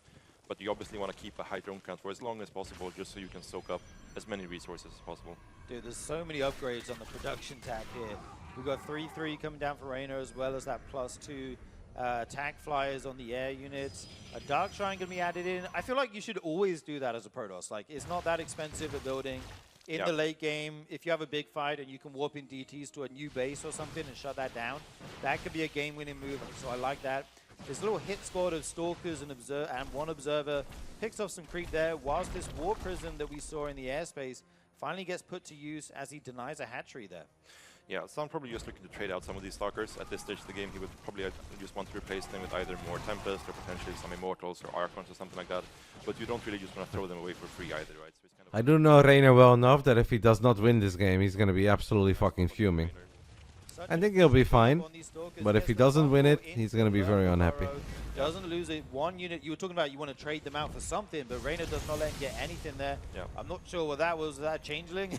but you obviously want to keep a high drone count for as long as possible, just so you can soak up as many resources as possible. Dude, there's so many upgrades on the production tab here. We've got 3-3 coming down for Reynor, as well as that +2 attack flyers on the air units. A Dark Shrine going to be added in. I feel like you should always do that as a Protoss. Like, it's not that expensive a building. In the late game, if you have a big fight and you can warp in DTs to a new base or something and shut that down, that could be a game-winning move. So I like that. This little hit squad of Stalkers and one Observer picks off some creep there, whilst this War Prison that we saw in the airspace finally gets put to use as he denies a hatchery there. Yeah, Zoun probably just looking to trade out some of these Stalkers. At this stage of the game, he would probably just want to replace them with either more Tempest or potentially some Immortals or Archons or something like that. But you don't really just want to throw them away for free either, right? So it's kind of I do know Reynor well enough that if he does not win this game, he's going to be absolutely fucking fuming. I think he'll be fine, but if he doesn't win it, he's going to be very unhappy. Doesn't lose it. One unit, you were talking about you want to trade them out for something, but Reynor does not let him get anything there. Yeah. I'm not sure what that was. That Changeling?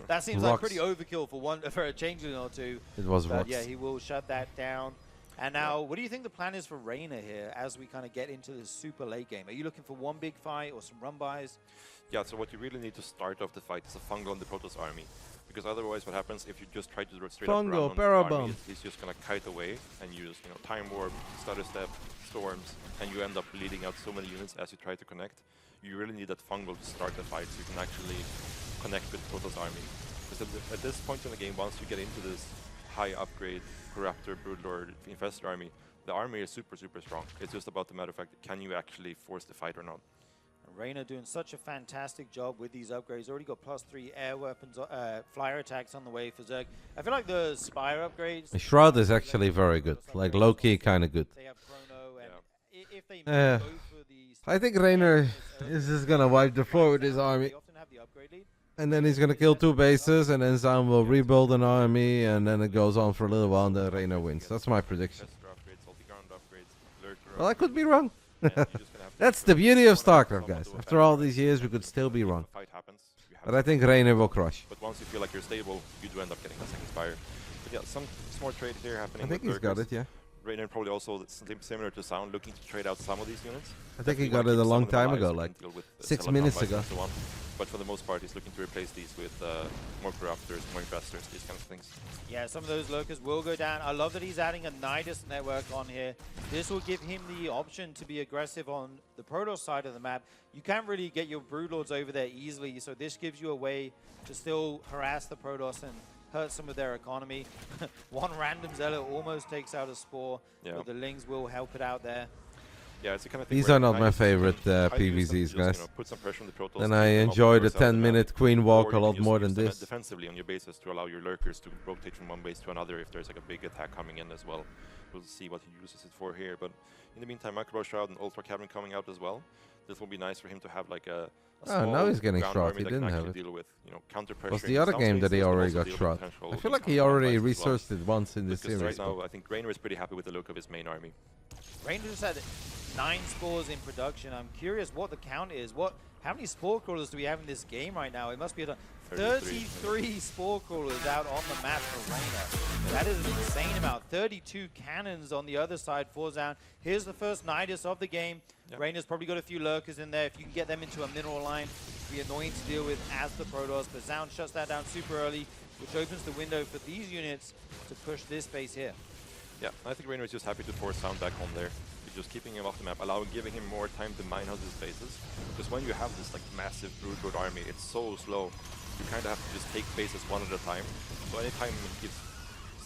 That seems like pretty overkill for a Changeling or two. It was but rocks. yeah, he will shut that down. And now, what do you think the plan is for Reynor here as we kind of get into this super late game? Are you looking for one big fight or some run-bys? Yeah, so what you really need to start off the fight is a fungal on the Protoss army. Because otherwise what happens if you just try to straight up run on the army, he's just going to kite away and use Time Warp, Stutter Step, Storms, and you end up bleeding out so many units as you try to connect. You really need that fungal to start the fight so you can actually connect with Protoss army. Because at this point in the game, once you get into this high upgrade Corruptor, Broodlord, Infestor army, the army is super, super strong. It's just about the matter of fact, can you actually force the fight or not? Reynor doing such a fantastic job with these upgrades. Already got +3 air weapons, flyer attacks on the way for Zerg. I feel like the Spire upgrades... The Shroud is actually very good, like low-key kind of good. They have Chrono, and if they go for the... I think Reynor is just going to wipe the floor with his army. And then he's going to kill 2 bases, and then Zoun will rebuild an army, and then it goes on for a little while, and then Reynor wins. That's my prediction. Well, I could be wrong. That's the beauty of Starcraft, guys. After all these years, we could still be wrong. But I think Reynor will crush. But once you feel like you're stable, you do end up getting a second Spire. But yeah, some smart trade here happening. I think he's got it, yeah. Reynor probably also similar to Zoun, looking to trade out some of these units. I think he got it a long time ago, like 6 minutes ago. So on. But for the most part, he's looking to replace these with more Corruptors, more Infestors, these kind of things. Yeah, some of those Lurkers will go down. I love that he's adding a Nidus network on here. This will give him the option to be aggressive on the Protoss side of the map. You can't really get your Broodlords over there easily, so this gives you a way to still harass the Protoss and hurt some of their economy. One random Zealot almost takes out a Spore, but the Lings will help it out there. Yeah, it's the kind of thing These are not my favorite PVZs, guys. Put some pressure on the Protoss, and I enjoy the 10-minute Queen Walk a lot more than this. Defensively on your bases to allow your Lurkers to rotate from one base to another if there's like a big attack coming in as well. We'll see what he uses it for here. But in the meantime, Macro Shroud and Ultra Cavern coming out as well. This will be nice for him to have like a small now he's getting ground Shroud. army He that didn't can have it. deal with, counter pressure. Was the other game that he already got Shroud? I feel like he already researched it once in this series. Right now, I think Reynor is pretty happy with the look of his main army. Reynor just had 9 spores in production. I'm curious what the count is. How many spore crawlers do we have in this game right now? It must be 33 spore crawlers out on the map for Reynor. That is an insane amount. 32 cannons on the other side for Zoun. Here's the first Nidus of the game. Reynor's probably got a few Lurkers in there. If you can get them into a mineral line, it'll be annoying to deal with as the Protoss. But Zoun shuts that down super early, which opens the window for these units to push this base here. Yeah, I think Reynor is just happy to force Zoun back home there. Just keeping him off the map, giving him more time to mine out his bases. Because when you have this like massive Broodlord army, it's so slow. You kind of have to just take bases one at a time. So anytime he gives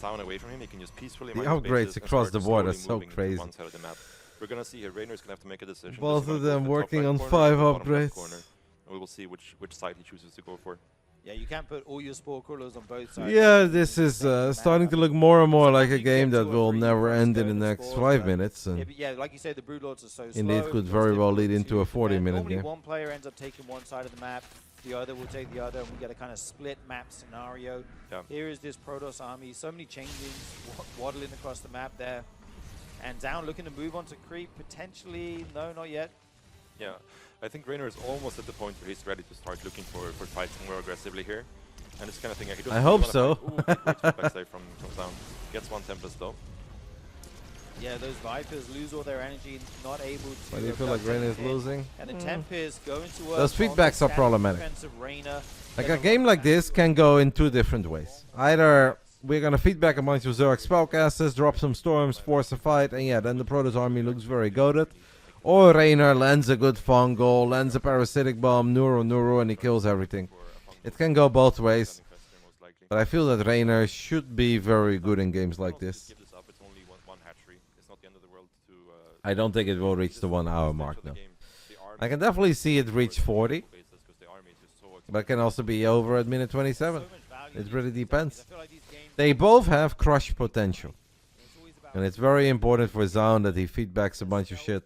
Zoun away from him, he can just peacefully mine his bases across the board are so crazy. One side of the map. We're gonna see here, Reynor's gonna have to make a decision. Both of them working on 5 upgrades. And we will see which side he chooses to go for. Yeah, you can't put all your spore crawlers on both sides. Yeah, this is starting to look more and more like a game that will never end in the next 5 minutes. And yeah, like you say, the Broodlords are so slow. Indeed, could very well lead into a 40-minute game. One player ends up taking one side of the map, the other will take the other, and we get a kind of split map scenario. Yeah. Here is this Protoss army, so many changes waddling across the map there. And Zoun looking to move on to creep, potentially. No, not yet. Yeah, I think Reynor is almost at the point where he's ready to start looking for fights more aggressively here. And it's kind of thing I hope so. From Zoun. Gets one Tempest though. Yeah, those Vipers lose all their energy, not able to. Why do you feel like Reynor is losing? And the Tempest going to work. Those feedbacks are problematic. Reynor. Like a game like this can go in two different ways. Either we're gonna feedback a bunch of Zerg spellcasters, drop some storms, force a fight, and yeah, then the Protoss army looks very goated. Or Reynor lands a good fungal, lands a parasitic bomb, Nuru, and he kills everything. It can go both ways. But I feel that Reynor should be very good in games like this. I don't think it will reach the 1 hour mark though. I can definitely see it reach 40. But it can also be over at minute 27. It really depends. They both have crush potential. And it's very important for Zoun that he feedbacks a bunch of shit.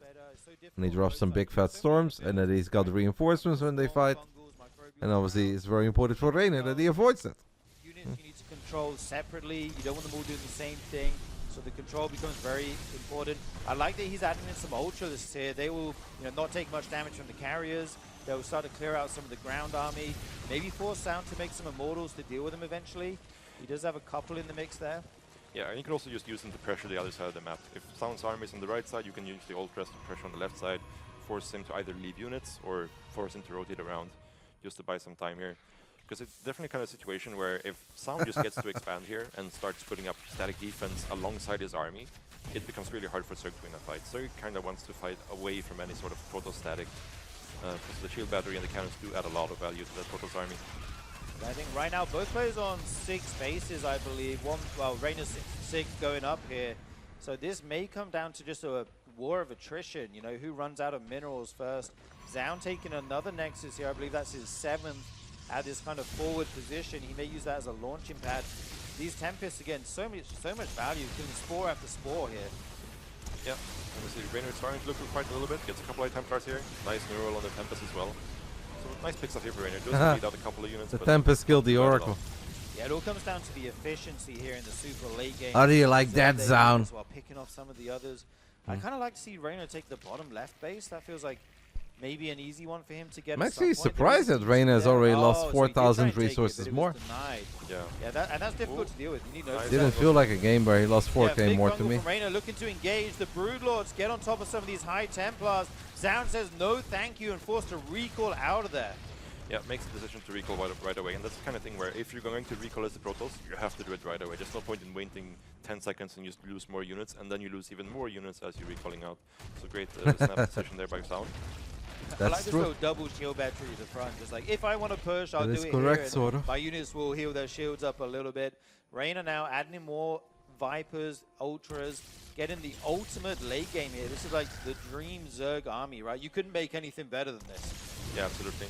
And he drops some big fat storms. And that he's got reinforcements when they fight. And obviously it's very important for Reynor that he avoids that. Units you need to control separately. You don't want them all doing the same thing. So the control becomes very important. I like that he's adding in some ultras here. They will, not take much damage from the carriers. They'll start to clear out some of the ground army. Maybe force Zoun to make some immortals to deal with them eventually. He does have a couple in the mix there. Yeah, and you can also just use them to pressure the other side of the map. If Zoun's army is on the right side, you can use the ultras to pressure on the left side, force him to either leave units or force him to rotate around, just to buy some time here. Because it's definitely kind of a situation where if Zoun just gets to expand here and starts putting up static defense alongside his army, it becomes really hard for Zerg to win a fight. Zerg kind of wants to fight away from any sort of proto-static, because the shield battery and the cannons do add a lot of value to that Protoss army. I think right now both players on 6 bases, I believe. Reynor's 6 going up here. So this may come down to just a war of attrition, who runs out of minerals first. Zoun taking another Nexus here, I believe that's his 7th. At this kind of forward position, he may use that as a launching pad. These Tempests, again, so much value, killing spore after spore here. Yeah, and we see Reynor starting to look for quite a little bit. Gets a couple of Templars here. Nice neural on the Tempest as well. So nice picks up here for Reynor. Doesn't need out a couple of units. The Tempest killed the Oracle. Yeah, it all comes down to the efficiency here in the super late game. How do you like that, Zoun? While picking off some of the others. I kind of like to see Reynor take the bottom left base. That feels like maybe an easy one for him to get. I'm actually surprised that Reynor has already lost 4,000 resources more. Yeah, and that's difficult to deal with. You need Didn't feel like a game where he lost 4k more to me. Reynor looking to engage the Broodlords, get on top of some of these high Templars. Zoun says no thank you and forced to recall out of there. Yeah, makes the decision to recall right away, and that's the kind of thing where if you're going to recall as the Protoss, you have to do it right away. There's no point in waiting 10 seconds and you just lose more units, and then you lose even more units as you're recalling out. So great snap decision there by Zoun. I like this little double shield battery at the front. Just like, if I want to push, I'll do it correct, here. My units will heal their shields up a little bit. Reynor now adding in more Vipers, Ultras, getting the ultimate late game here. This is like the dream Zerg army, right? You couldn't make anything better than this. Yeah, absolutely.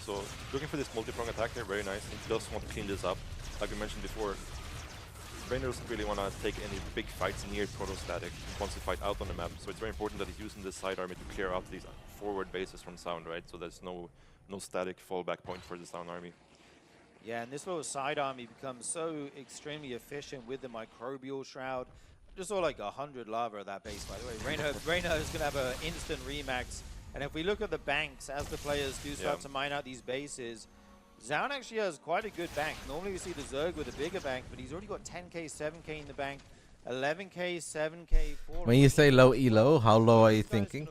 So looking for this multi-prong attack there, very nice. He does want to clean this up. Like we mentioned before, Reynor doesn't really want to take any big fights near proto-static. He wants to fight out on the map, so it's very important that he's using this side army to clear out these forward bases from Zoun, right? So there's no static fallback point for the Zoun army. Yeah, and this little side army becomes so extremely efficient with the microbial shroud. Just saw like 100 lava at that base, by the way. Reynor is going to have an instant remax. And if we look at the banks, as the players do start to mine out these bases, Zoun actually has quite a good bank. Normally we see the Zerg with a bigger bank, but he's already got 10k, 7k in the bank, 11k, 7k, 4k. When you say low elo, how low are you thinking?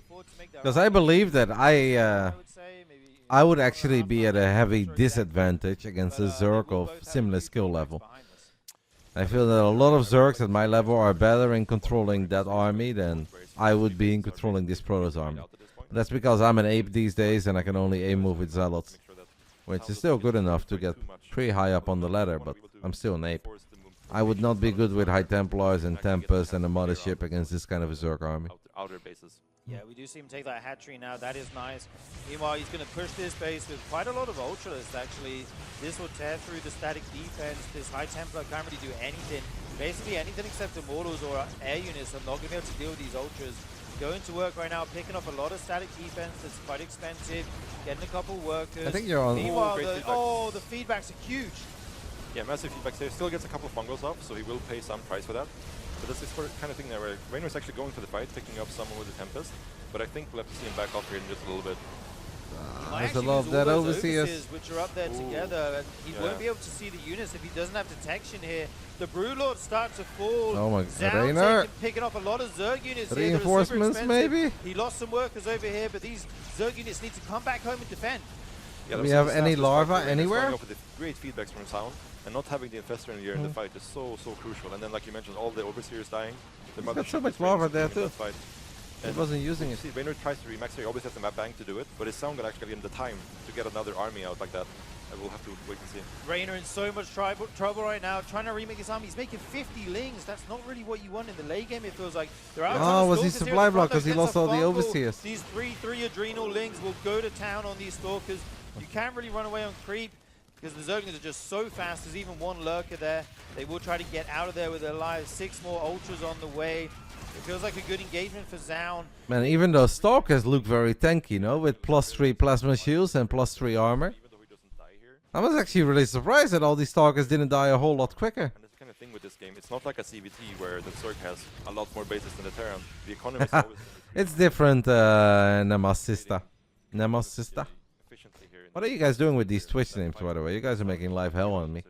Because I believe that I would actually be at a heavy disadvantage against a Zerg of similar skill level. I feel that a lot of Zergs at my level are better in controlling that army than I would be in controlling this Protoss army. That's because I'm an ape these days and I can only aim move with Zealots, which is still good enough to get pretty high up on the ladder, but I'm still an ape. I would not be good with High Templars and Tempest and a Mothership against this kind of a Zerg army. Outer bases. Yeah, we do see him take that hatchery now. That is nice. Meanwhile, he's going to push this base with quite a lot of Ultras, actually. This will tear through the static defense. This High Templar can't really do anything. Basically anything except Immortals or air units are not going to be able to deal with these Ultras. Going to work right now, picking up a lot of static defense that's quite expensive, getting a couple workers. I think you're on. Meanwhile, the feedbacks are huge. Yeah, massive feedback save. Still gets a couple of fungals off, so he will pay some price for that. But that's this kind of thing there where Reynor's actually going for the fight, picking up someone with the Tempest. But I think we'll have to see him back off here in just a little bit. He might There's a actually lot lose of dead all those overseers. which are up there together, and he won't be able to see the units if he doesn't have detection here. The Broodlords start to fall. Oh my Zoun Reynor. picking up a lot of Zerg units here that are super Reinforcements, expensive. maybe? He lost some workers over here, but these Zerg units need to come back home and defend. Yeah, Do we have any larva anywhere? With the great feedbacks from Zoun, and not having the infestor in here in the fight is so crucial. And then, like you mentioned, all the overseers dying. The He's got mothership so much is really larva there suffering in too. that fight. He And wasn't using you it. see, Reynor tries to remax here. He always has the map bank to do it, but is Zoun gonna actually get the time to get another army out like that? I will have to wait and see. Reynor in so much trouble right now, trying to remake his army. He's making 50 lings. That's not really what you want in the late game. It feels like they're out. Oh, was he Stalkers here at supply the front, block because though. he Gets lost a all the fumble. overseers? These three adrenal lings will go to town on these stalkers. You can't really run away on creep because the Zerglings are just so fast. There's even one lurker there. They will try to get out of there with their lives. 6 more ultras on the way. It feels like a good engagement for Zoun. Man, even those stalkers look very tanky, no? With +3 plasma shields and +3 armor. Even though he doesn't die here, I was actually really surprised that all these stalkers didn't die a whole lot quicker. and that's the kind of thing with this game. It's not like a CVT where the Zerg has a lot more bases than the Terran. The economy is always It's different, Nemasista. Nemasista. efficiently here. What are you guys doing with these Twitch names, by the way? You guys are making life hell on me.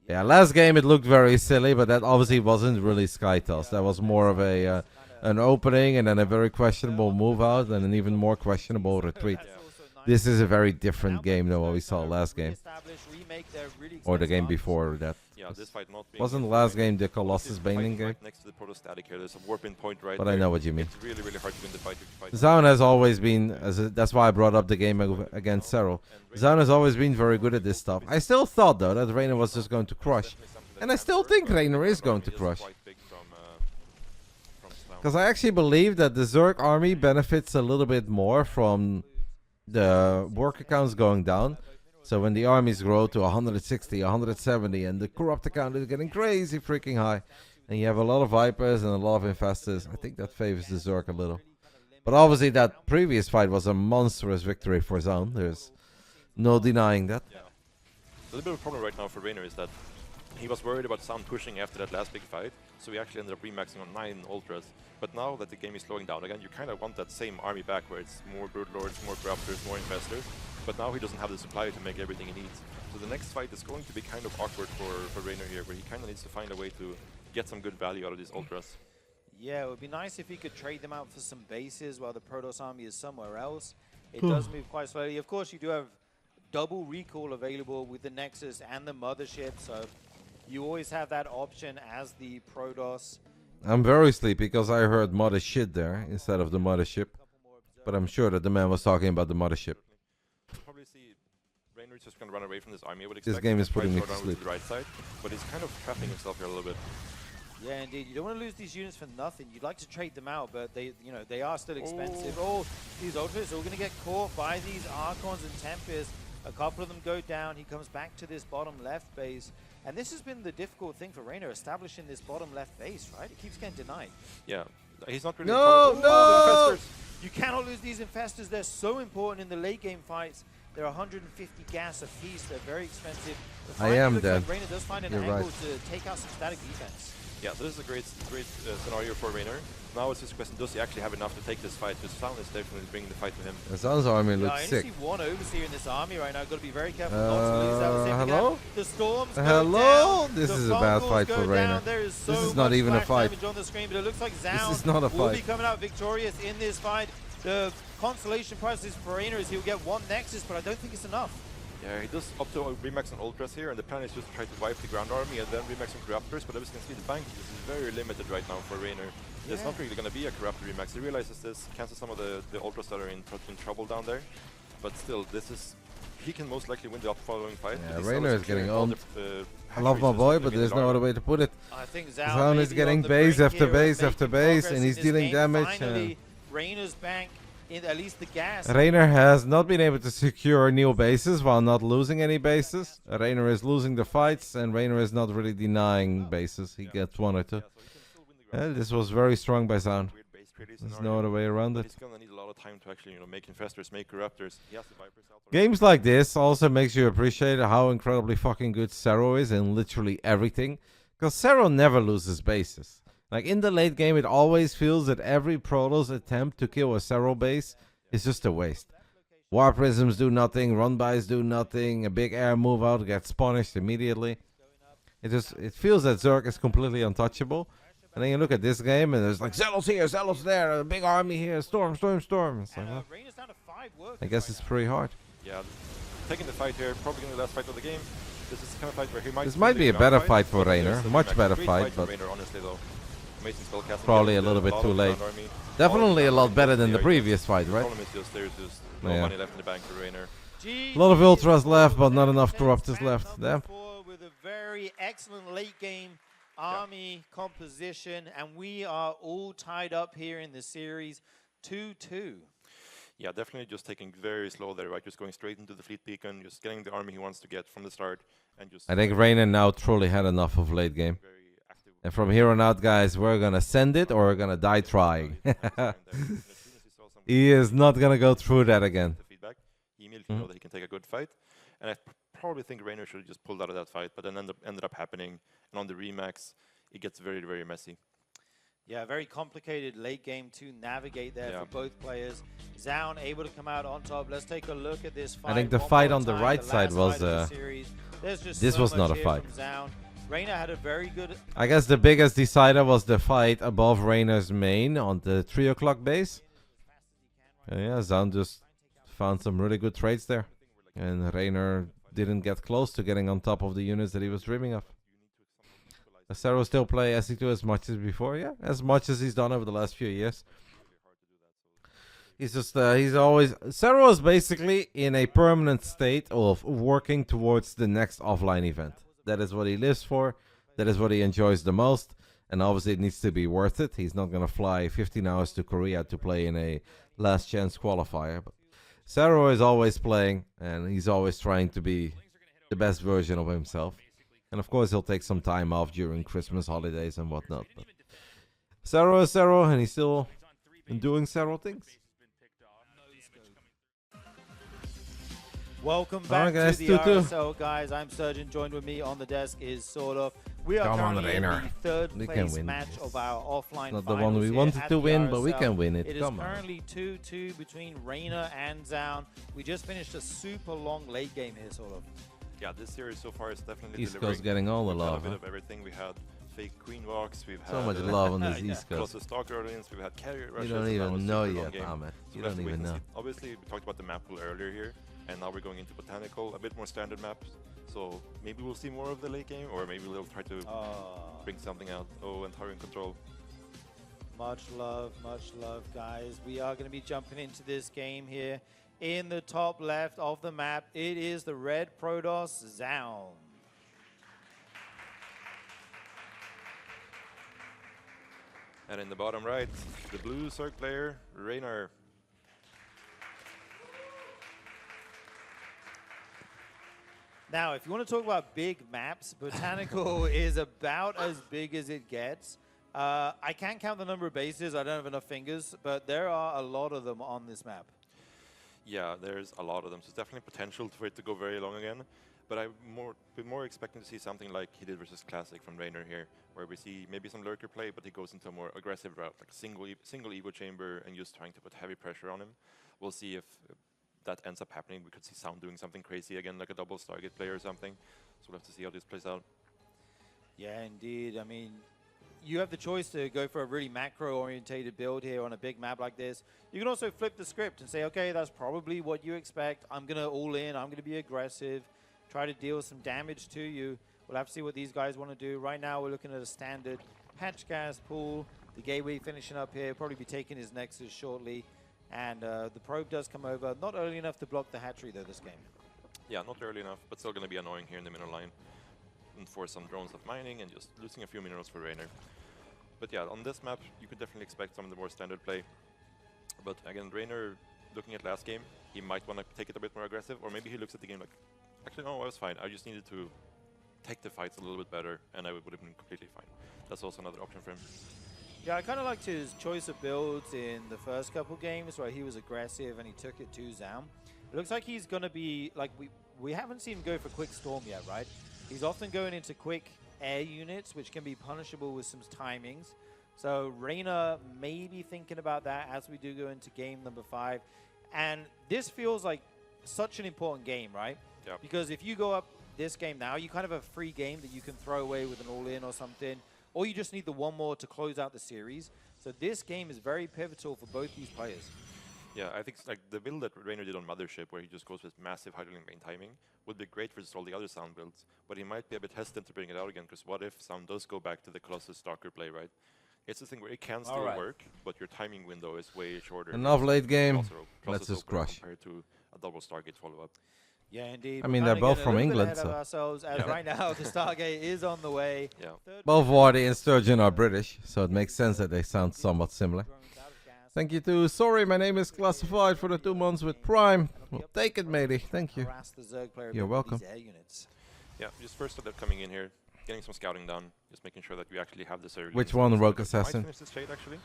Yeah, last game it looked very silly, but that obviously wasn't really Skytoss. That was more of a an opening and then a very questionable move out and an even more questionable retreat. This is a very different game than what we saw last game. Or the game before that. Yeah, this fight not being Wasn't the last game the Colossus Baning game? right next to the protostatic here. There's a warping point right But there. I know what you mean. It's really hard to win the fight. Zoun has always been, that's why I brought up the game against Serral. Zoun has always been very good at this stuff. I still thought though that Reynor was just going to crush. And I still think Reynor is going to crush. Because I actually believe that the Zerg army benefits a little bit more from the worker counts going down. So when the armies grow to 160, 170 and the corrupt account is getting crazy freaking high, and you have a lot of Vipers and a lot of Infestors, I think that favors the Zerg a little. But obviously that previous fight was a monstrous victory for Zoun. There's no denying that. Yeah. The little bit of a problem right now for Reynor is that he was worried about Zoun pushing after that last big fight, so he actually ended up remaxing on 9 Ultras. But now that the game is slowing down again, you kind of want that same army back where it's more Broodlords, more Corruptors, more Infestors. But now he doesn't have the supply to make everything he needs. So the next fight is going to be kind of awkward for Reynor here, where he kind of needs to find a way to get some good value out of these Ultras. Yeah, it would be nice if he could trade them out for some bases while the Protoss army is somewhere else. It does move quite slowly. Of course, you do have double recall available with the Nexus and the Mothership, so you always have that option as the Protoss. I'm very sleepy because I heard mother shit there instead of the mothership. But I'm sure that the man was talking about the mothership. We'll probably see Reynor's just going to run away from this army. I would This expect game him is to try putting me slow to down with sleep. the right side, but he's kind of trapping himself here a little bit. Yeah, indeed. You don't want to lose these units for nothing. You'd like to trade them out, but they are still expensive. Oh, these Ultras are all going to get caught by these Archons and Tempests. A couple of them go down. He comes back to this bottom left base. And this has been the difficult thing for Reynor, establishing this bottom left base, right? It keeps getting denied. Yeah, he's not really... No, the no! Infestors. You cannot lose these Infestors. They're so important in the late game fights. They're 150 gas a piece. They're very expensive. But I finally, am looks dead. like Reynor does find an You're angle right. to take out some static defense. Yeah, so this is a great scenario for Reynor. Now it's just a question, does he actually have enough to take this fight? Because Zoun is definitely bringing the fight to him. The Zoun's army Yeah, I looks only sick. see one overseer in this army right now. Got to be very careful not to lose that. We'll see if we hello? can- The storms go Hello? down. This The is a bad Fungal's fight go for down. Reynor. There is so This is not much even a splash fight. damage on the screen, but it looks like Zoun This is not a will be fight. coming out victorious in this fight. The consolation prize is for Reynor is he'll get one Nexus, but I don't think it's enough. Yeah, he does up to remax on Ultras here, and the plan is just to try to wipe the ground army and then remax on Corruptors, but as you can see, the bank is very limited right now for Reynor. There's not really going to be a Corruptor remax. He realizes this, cancels some of the Ultras that are in trouble down there, but still, this is... He can most likely win the following fight. Yeah, but he's Reynor also is getting clearing all owned. the, I love my hatcheries boy, just but to there's get no the other army. way to put it. I think Zoun may is be getting on the base brink after here of base after making base, progress and in he's this dealing game. damage. Finally, Reynor's bank in at least the gas. Reynor has not been able to secure new bases while not losing any bases. Reynor is losing the fights, and Reynor is not really denying bases. He gets one or two. This was very strong by Zoun. Weird base creating There's scenario, no other way around but it. he's gonna need a lot of time to actually, make Infestors, make Corruptors. He has the Vipers out already. Games like this also makes you appreciate how incredibly fucking good Serral is in literally everything. Because Serral never loses bases. Like in the late game, it always feels that every Protoss attempt to kill a Serral base is just a waste. War Prisms do nothing, run-bys do nothing, a big air move out gets punished immediately. It feels that Zerg is completely untouchable. And then you look at this game and there's like Zealous here, Zealous there, a big army here, storm, storm, storm. It's like, well, I guess it's pretty hard. Yeah, taking the fight here, probably going to be the last fight of the game. This is the kind of fight where he might. This might be a better fight for Reynor, much better fight, but Reynor, honestly though, amazing spellcasting. Probably a little bit too late. Definitely a lot better than the previous fight, The right? problem is just there's just no money left in the bank for Reynor. A lot of ultras left, but not enough corruptors left. Damn. With a very excellent late game army composition, and we are all tied up here in the series 2-2. Yeah, definitely just taking very slow there, right? Just going straight into the fleet beacon, just getting the army he wants to get from the start, and just. I think Reynor now truly had enough of late game. And from here on out, guys, we're gonna send it or we're gonna die trying. He is not gonna go through that again. He immediately know that he can take a good fight, and I probably think Reynor should have just pulled out of that fight, but then ended up happening, and on the remax, it gets very, very messy. Yeah, very complicated late game to navigate there for both players. Zoun able to come out on top. Let's take a look at this fight. I think the fight on the right side was this was not a fight. Reynor had a very good. I guess the biggest decider was the fight above Reynor's main on the 3 o'clock base. Yeah, Zoun just found some really good trades there, and Reynor didn't get close to getting on top of the units that he was dreaming of. Does Serral still play SC2 as much as before? Yeah, as much as he's done over the last few years. He's just, Serral is basically in a permanent state of working towards the next offline event. That is what he lives for. That is what he enjoys the most. And obviously it needs to be worth it. He's not going to fly 15 hours to Korea to play in a last chance qualifier. But Serral is always playing, and he's always trying to be the best version of himself. And of course, he'll take some time off during Christmas holidays and whatnot. But Serral is Serral, and he's still doing Serral things. Welcome back to the RSL, guys. I'm Surgeon. Joined with me on the desk is Sort of. We are currently in the third place match of our offline Not the one we wanted to win, but we can win it. It is currently 2-2 between Reynor and Zoun. We just finished a super long late game here, Sort of. Yeah, this series so far is definitely East Coast getting all the love. A bit of everything. We had fake Queen Walks. We've had so much love on this East Coast. Closest Stalker Audience. We've had Carrier Rushes. You don't even know yet, Ahmed. You don't even know. Obviously, we talked about the map pool earlier here, and now we're going into Botanical, a bit more standard maps. So maybe we'll see more of the late game, or maybe they'll try to bring something out. Oh, and Tyrant Control. Much love, guys. We are going to be jumping into this game here. In the top left of the map, it is the red Protoss Zoun. And in the bottom right, the blue Zerg player, Reynor. Now, if you want to talk about big maps, Botanical is about as big as it gets. I can't count the number of bases, I don't have enough fingers, but there are a lot of them on this map. Yeah, there's a lot of them, so there's definitely potential for it to go very long again. But I'm more expecting to see something like he did versus Classic from Reynor here, where we see maybe some lurker play, but he goes into a more aggressive route, like single ego chamber, and just trying to put heavy pressure on him. We'll see if that ends up happening. We could see Sound doing something crazy again, like a double Stargate play or something. So we'll have to see how this plays out. Yeah, indeed. I mean, you have the choice to go for a really macro-orientated build here on a big map like this. You can also flip the script and say, okay, that's probably what you expect. I'm going to all in. I'm going to be aggressive. Try to deal some damage to you. We'll have to see what these guys want to do. Right now, we're looking at a standard hatch gas pool. The Gateway finishing up here. Probably be taking his Nexus shortly. And the probe does come over. Not early enough to block the hatchery, though, this game. Yeah, not early enough, but still going to be annoying here in the middle line. And force some drones of mining and just losing a few minerals for Reynor. But yeah, on this map, you could definitely expect some of the more standard play. But again, Reynor, looking at last game, he might want to take it a bit more aggressive, or maybe he looks at the game like, actually, no, I was fine. I just needed to take the fights a little bit better, and I would have been completely fine. That's also another option for him. Yeah, I kind of liked his choice of builds in the first couple games where he was aggressive and he took it to Zoun. It looks like he's going to be, like, we haven't seen him go for quick storm yet, right? He's often going into quick air units, which can be punishable with some timings. So Reynor may be thinking about that as we do go into game number 5. And this feels like such an important game, right? Yep. Because if you go up this game now, you kind of have a free game that you can throw away with an all-in or something, or you just need the one more to close out the series. So this game is very pivotal for both these players. Yeah, I think like the build that Reynor did on Mothership, where he just goes with massive idling main timing, would be great versus all the other Sound builds. But he might be a bit hesitant to bring it out again, because what if Sound does go back to the Colossus Stalker play, right? It's the thing where it can still work, but your timing window is way shorter. Enough late game. Plus Let's just crush. Compared to a double Stargate follow-up. Yeah, indeed. I mean, they're both from England, so. Right now, the Stargate is on the way. Yeah. Both Wardy and Sturgeon are British, so it makes sense that they sound somewhat similar. Thank you to Sorry, my name is Classified for the 2 months with Prime. We'll take it, matey. Thank you. You're welcome. Yeah, just first step coming in here, getting some scouting done, just making sure that we actually have this. Which one, Rogue Assassin? Might finish this trade actually.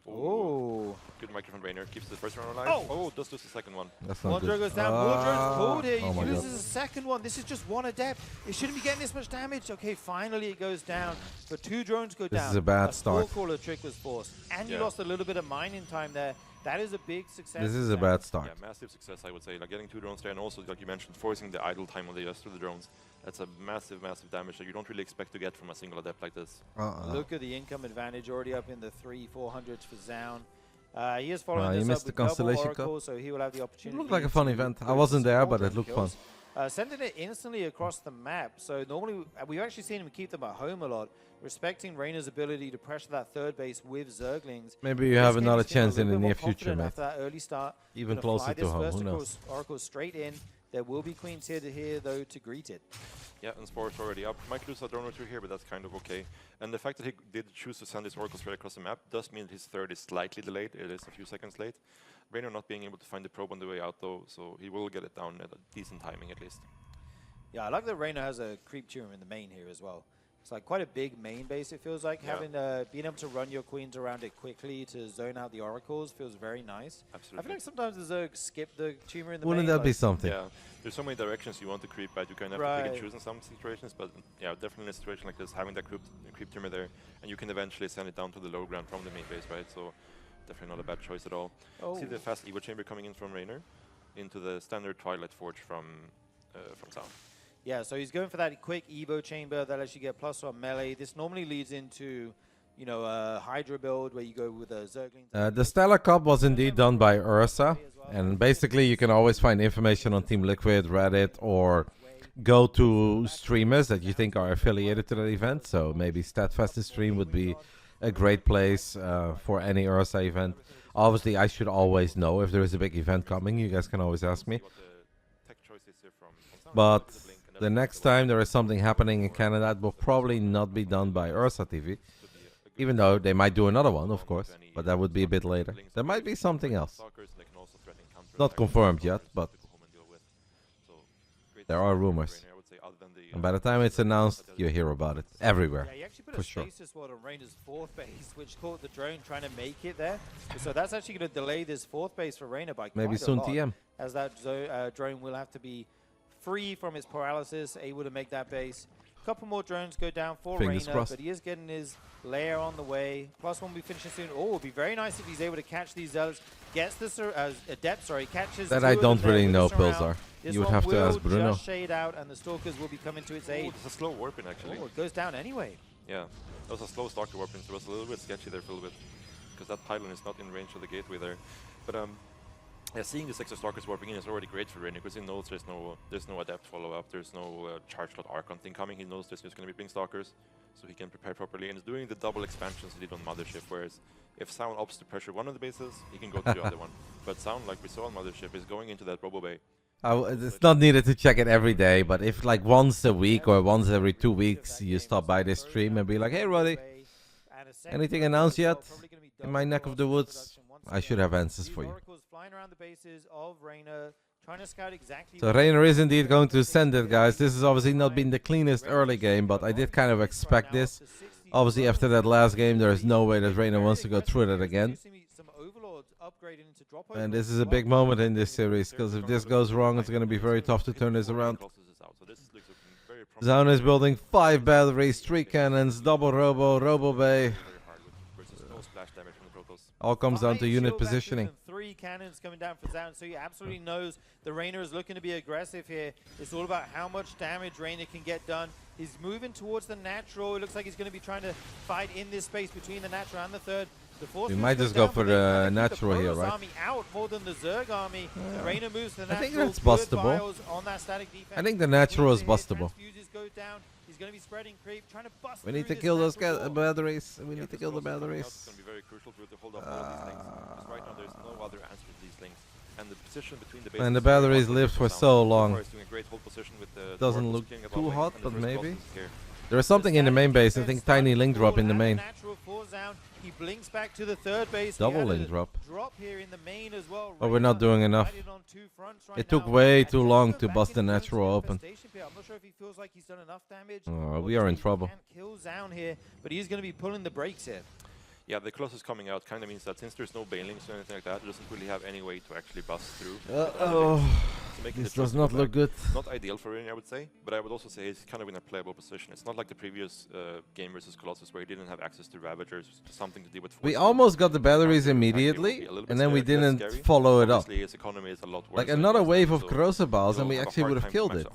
Oh. Good microphone Reynor, keeps the first round alive. Oh, does the second one. That's not one good. drone goes down, more drones pulled here, oh he my uses God. a second one. This is just one adept. It shouldn't be getting this much damage. Okay, finally it goes down, but 2 drones go down. This is a bad start. Caller trick was forced, and you lost a little bit of mining time there. That is a big success. This is a bad start. Yeah, massive success, I would say. Like getting 2 drones there, and also, like you mentioned, forcing the idle time on the rest of the drones. That's a massive, massive damage that you don't really expect to get from a single adept like this. Look at the income advantage already up in the 300-400s for Zoun. He is following you this missed up the with double Constellation Oracle, Cup. so he will have the opportunity. It looked like a fun to event. I go wasn't there, small but it drone looked kills. fun. Sending it instantly across the map. So normally, we've actually seen him keep them at home a lot, respecting Reynor's ability to pressure that third base with Zerglings. Maybe you have another chance in the near future, mate. After that early start, Even closer to home, who knows? Oracle straight in. There will be queens here, though, to greet it. Yeah, and Sport's already up. Might lose a drone or 2 here, but that's kind of okay. And the fact that he did choose to send his Oracle straight across the map does mean that his third is slightly delayed. It is a few seconds late. Reynor not being able to find the probe on the way out, though, so he will get it down at a decent timing at least. Yeah, I like that Reynor has a creep tumor in the main here as well. It's like quite a big main base, it feels like. Having being able to run your queens around it quickly to zone out the oracles feels very nice. Absolutely. I feel like sometimes the Zerg skip the tumor in the Wouldn't main. that be something? Yeah, there's so many directions you want to creep at. You kind of have to pick and choose in some situations, but yeah, definitely in a situation like this, having that creep tumor there, and you can eventually send it down to the low ground from the main base, right? So definitely not a bad choice at all. See the fast Evo chamber coming in from Reynor into the standard Twilight Forge from Sound. Yeah, so he's going for that quick Evo chamber that lets you get +1 melee. This normally leads into, you know, a Hydra build where you go with a Zergling. The Stellar Cup was indeed done by Ursa, and basically you can always find information on Team Liquid, Reddit, or go to streamers that you think are affiliated to that event. So maybe Statfast's stream would be a great place for any Ursa event. Obviously, I should always know if there is a big event coming. You guys can always ask me. But the next time there is something happening in Canada, it will probably not be done by Ursa TV. Even though they might do another one, of course. But that would be a bit later. There might be something else. Not confirmed yet, but there are rumors. And by the time it's announced, you hear about it everywhere. Yeah, he actually put for a sure. stasis ward on Reynor's 4th base, which caught the drone trying to make it there. So that's actually going to delay this 4th base for Reynor by Maybe quite soon a lot, TM. as that drone will have to be free from its paralysis, able to make that base. A couple more drones go down for Fingers Reynor, crossed. but he is getting his lair on the way. +1 will be finishing soon. Oh, it would be very nice if he's able to catch these zealots. Gets the Adept, catches That two I of don't them there really with know, the surround. Pilsar. This You would one have to will ask Bruno. just shade out, and the Stalkers will be coming to its aid. It's a slow warping actually. Oh, it goes down anyway. Yeah, that was a slow Stalker warping, so it was a little bit sketchy there for a little bit, because that pylon is not in range of the gateway there. But yeah, seeing this extra Stalkers warping in is already great for Reynor, because he knows there's no Adept follow-up, there's no charge slot Archon thing coming. He knows there's just going to be Blink Stalkers, so he can prepare properly. And he's doing the double expansions he did on Mothership, whereas if Sound opts to pressure one of the bases, he can go to the other one. But Sound, like we saw on Mothership, is going into that Robo Bay. It's not needed to check it every day, but if like once a week or once every 2 weeks you stop by this stream and be like, hey Roddy, anything announced yet in my neck of the woods? I should have answers for you. So Reynor is indeed going to send it, guys. This has obviously not been the cleanest early game, but I did kind of expect this. Obviously after that last game there is no way that Reynor wants to go through that again. And this is a big moment in this series, because if this goes wrong, it's going to be very tough to turn this around. Zoun is building 5 batteries, 3 cannons, double Robo Bay. All comes down to unit positioning. 3 cannons coming down for Zoun, so he absolutely knows the Reynor is looking to be aggressive here. It's all about how much damage Reynor can get done. He's moving towards the natural. It looks like he's going to be trying to fight in this space between the natural and the third. We might just go for the natural here, right? Army out more than the Zerg army. Reynor moves to the natural. I think that's bustable. On that static defense. I think the natural is bustable. Go down. He's going to be spreading creep, trying to bust. We need to kill those batteries. We need to kill the batteries. It's going to be very crucial to hold up all these things. Because right now there's no other answer to these things. And the position between the bases And the batteries lived for so long. Doing a great hold position with the doesn't look too hot, but maybe. There There is something in the main base. I think tiny link drop in the main. He blinks back to the third base. Double link drop. Drop here in the main as well. But we're not doing enough. It took way too long to bust the natural open. I'm not sure if he feels like he's done enough damage. We are in trouble. Can't kill Zoun here, but he's going to be pulling the brakes here. Yeah, the Colossus coming out kind of means that since there's no banelings or anything like that, it doesn't really have any way to actually bust through. This does not look good. Not ideal for Reynor, I would say, but I would also say he's kind of in a playable position. It's not like the previous game versus Colossus where he didn't have access to Ravagers, something to deal with. We almost got the batteries immediately, and then we didn't follow it up. His economy is a lot worse. Like another wave of corrosive balls, and we actually would have killed it.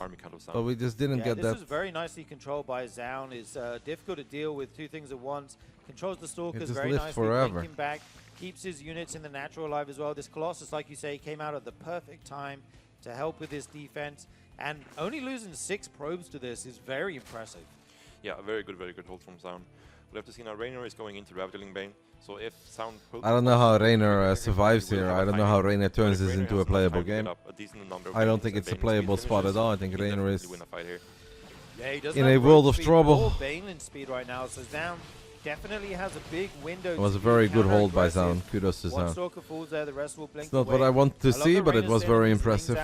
But we just didn't get that. This is very nicely controlled by Zoun. It's difficult to deal with two things at once. Controls the Stalkers very nicely, forever. him back, keeps his units in the natural alive as well. This Colossus, like you say, came out at the perfect time to help with his defense, and only losing 6 probes to this is very impressive. Yeah, very good hold from Zoun. We'll have to see now. Reynor is going into Ravaging Bane, so if Zoun... I don't know how Reynor survives here. I don't know how Reynor turns this into a playable game. I don't think it's a playable spot at all. I think Reynor is in a world of trouble. Baneland speed right now, so Zoun definitely has a big window. It was a very good hold by Zoun. Kudos to Zoun. Stalker falls there, the rest will blink It's not what I want to see, but it was very impressive.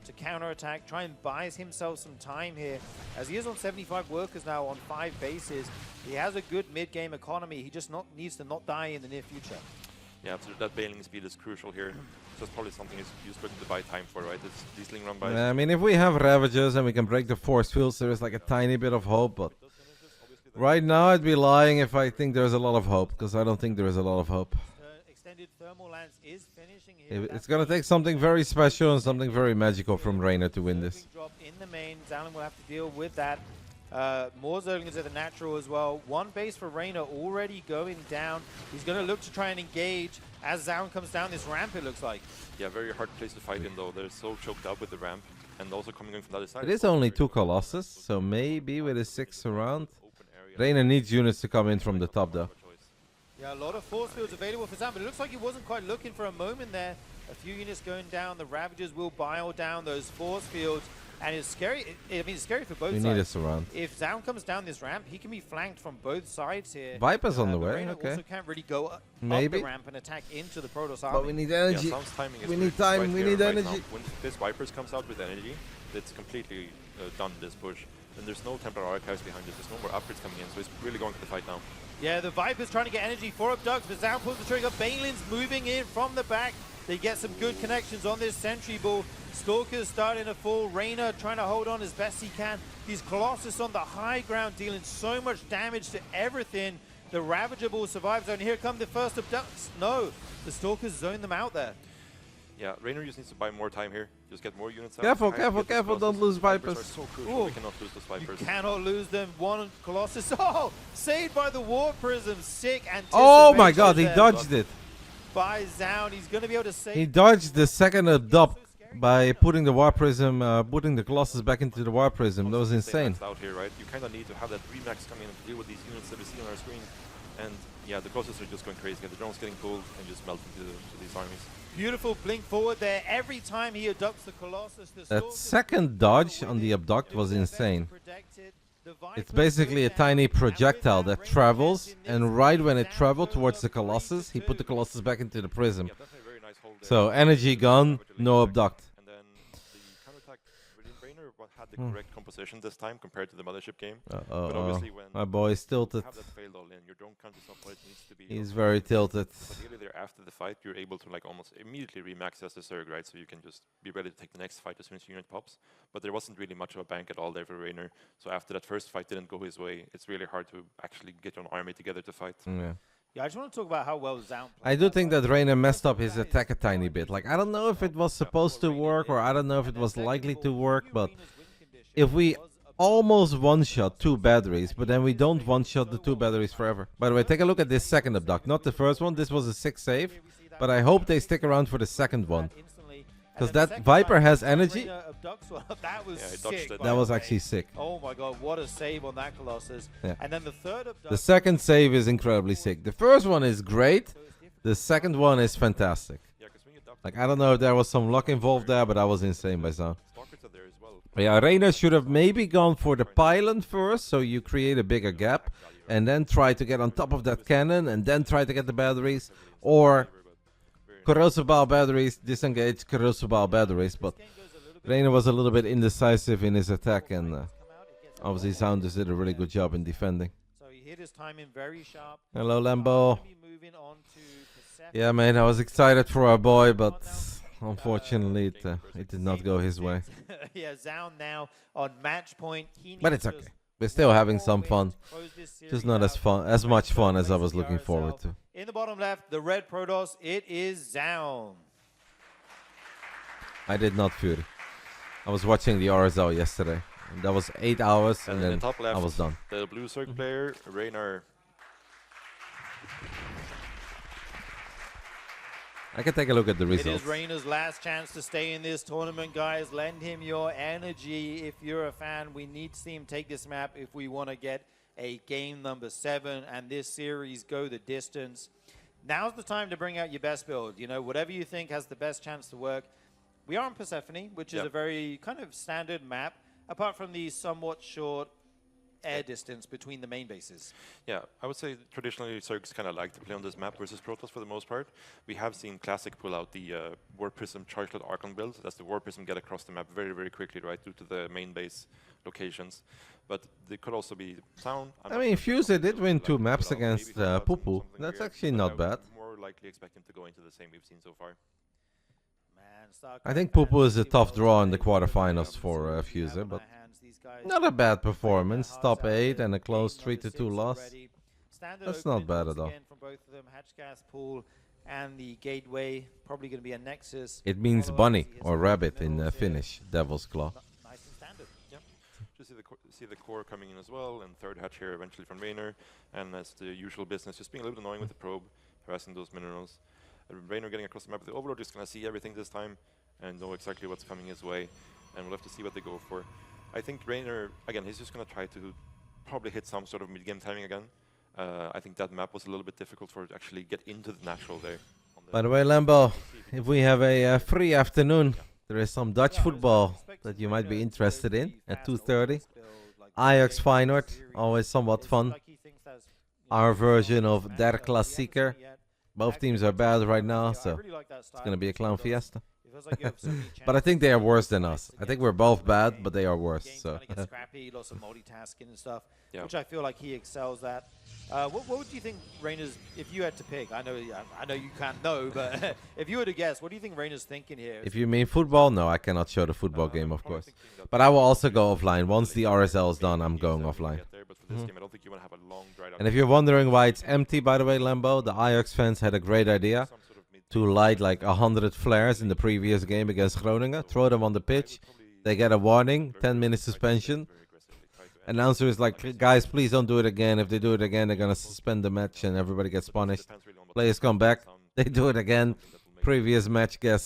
To counter-attack, try and buys himself some time here. As he is on 75 workers now on 5 bases, he has a good mid-game economy. He just needs to not die in the near future. Yeah, absolutely. That bailing speed is crucial here. That's probably something you're looking to buy time for, right? It's these Ling run by. I mean, if we have Ravagers and we can break the force fields, there is like a tiny bit of hope, but right now I'd be lying if I think there's a lot of hope, because I don't think there is a lot of hope. Extended thermal lance is finishing here. It's going to take something very special and something very magical from Reynor to win this. Drop in the main, Zoun will have to deal with that. More Zerglings at the natural as well. 1 base for Reynor already going down. He's going to look to try and engage as Zoun comes down this ramp, it looks like. Yeah, very hard place to fight in though. They're so choked up with the ramp and also coming in from the other side. It is only 2 Colossus, so maybe with a 6 around. Reynor needs units to come in from the top though. Yeah, a lot of force fields available for Zoun, but it looks like he wasn't quite looking for a moment there. A few units going down. The Ravagers will bile down those force fields. And it's scary. I mean, it's scary for both sides. We need a surround. If Zoun comes down this ramp, he can be flanked from both sides here. Viper's on the way, Reynor okay. also can't really go up Maybe. the ramp and attack into the Protoss army. But we need energy. Yeah, timing is we need time, right we need right energy. Now. When this Vipers comes out with energy, it's completely done, this push. And there's no Templar Archives behind it. There's no more upgrades coming in, so it's really going to the fight now. Yeah, the Viper's trying to get energy for abducts, but Zoun pulls the trigger. Baneling's moving in from the back. They get some good connections on this sentry ball. Stalker's starting to fall. Reynor trying to hold on as best he can. He's Colossus on the high ground, dealing so much damage to everything. The Ravager ball survives, and here come the first abducts. No, the Stalkers zone them out there. Yeah, Reynor just needs to buy more time here. Just get more units out. Careful, don't lose Vipers. Are so crucial. We cannot lose those Vipers. You cannot lose them. 1 Colossus. Oh, saved by the Warp Prism. Sick anticipation. Oh my god, he dodged it. By Zoun, he's going to be able to save. He dodged the second abduct by putting the Warp Prism, putting the Colossus back into the Warp Prism. That was insane. Out here, right? You kind of need to have that remax come in and deal with these units that we see on our screen. And yeah, the Colossus are just going crazy. The drones getting pulled and just melting to these armies. Beautiful blink forward there. Every time he abducts the Colossus, that second dodge on the abduct was insane. It's basically a tiny projectile that travels, and right when it traveled towards the Colossus, he put the Colossus back into the prism. So energy gone, no abduct. And then the counterattack, Reynor had the correct composition this time compared to the Mothership game. But obviously when my boy is tilted. You have that failed all in, your drone count is not what it needs to be. He's very tilted. But really there after the fight, you're able to like almost immediately remax as the Zerg, right? So you can just be ready to take the next fight as soon as your unit pops. But there wasn't really much of a bank at all there for Reynor. So after that first fight didn't go his way, it's really hard to actually get your army together to fight. Yeah. Yeah, I just want to talk about how well Zoun played. I do think that Reynor messed up his attack a tiny bit. Like, I don't know if it was supposed to work or I don't know if it was likely to work, but if we almost one-shot 2 batteries, but then we don't one-shot the 2 batteries forever. By the way, take a look at this second abduct. Not the first one. This was a 6 save, but I hope they stick around for the second one. Because that Viper has energy. That was sick. That was actually sick. Oh my god, what a save on that Colossus. Yeah. And then the third abduct. The second save is incredibly sick. The first one is great. The second one is fantastic. Like, I don't know if there was some luck involved there, but that was insane by Zoun. Yeah, Reynor should have maybe gone for the pylon first, so you create a bigger gap, and then try to get on top of that cannon, and then try to get the batteries, or corrosive bile batteries, disengage corrosive bile batteries, but Reynor was a little bit indecisive in his attack, and obviously Zoun just did a really good job in defending. So he hit his timing very sharp. Hello, Lambo. Yeah, man, I was excited for our boy, but unfortunately it did not go his way. Yeah, Zoun now on match point. But it's okay. We're still having some fun. Just not as much fun as I was looking forward to. In the bottom left, the red Protoss, it is Zoun. I did not Fury. I was watching the RSL yesterday. And that was 8 hours, and then top left, I was done. The blue circle player, Reynor. I can take a look at the results. It is Reynor's last chance to stay in this tournament, guys. Lend him your energy. If you're a fan, we need to see him take this map if we want to get a game number 7 and this series go the distance. Now's the time to bring out your best build. You know, whatever you think has the best chance to work. We are on Persephone, which is a very kind of standard map, apart from the somewhat short air distance between the main bases. Yeah, I would say traditionally Zergs kind of like to play on this map versus Protoss for the most part. We have seen Classic pull out the War Prism Charged Archon build. That's the War Prism get across the map very, very quickly, right, due to the main base locations. But they could also be Zoun. I mean, Fuse did win 2 maps against Pupu. That's actually not bad. More likely expect him to go into the same we've seen so far. I think Pupu is a tough draw in the quarterfinals for Fuse, but not a bad performance. Top 8 and a close 3-2 loss. That's not bad at all. From both of them, Hatchgas Pool and the Gateway, probably going to be a Nexus. It means bunny or rabbit in Finnish, Devil's Claw. Nice and standard. Yep. Just see the core coming in as well, and third hatch here eventually from Reynor. And that's the usual business, just being a little annoying with the probe, harassing those minerals. Reynor getting across the map with the Overlord, just going to see everything this time and know exactly what's coming his way. And we'll have to see what they go for. I think Reynor, again, he's just going to try to probably hit some sort of mid-game timing again. I think that map was a little bit difficult for it to actually get into the natural there. By the way, Lambo, if we have a free afternoon, there is some Dutch football that you might be interested in at 2:30. Ajax Feyenoord, always somewhat fun. Our version of Der Klassieker. Both teams are bad right now, so it's going to be a clown fiesta. But I think they are worse than us. I think we're both bad, but they are worse. So. Scrappy, lots of multitasking and stuff, which I feel like he excels at. What would you think Reynor's, if you had to pick? I know you can't know, but if you were to guess, what do you think Reynor's thinking here? If you mean football, no, I cannot show the football game, of course. But I will also go offline. Once the RSL is done, I'm going offline. And if you're wondering why it's empty, by the way, Lambo, the Ajax fans had a great idea to light like 100 flares in the previous game against Groningen, throw them on the pitch, they get a warning, 10-minute suspension. Announcer is like, guys, please don't do it again. If they do it again, they're going to suspend the match and everybody gets punished. Players come back, they do it again, previous match gets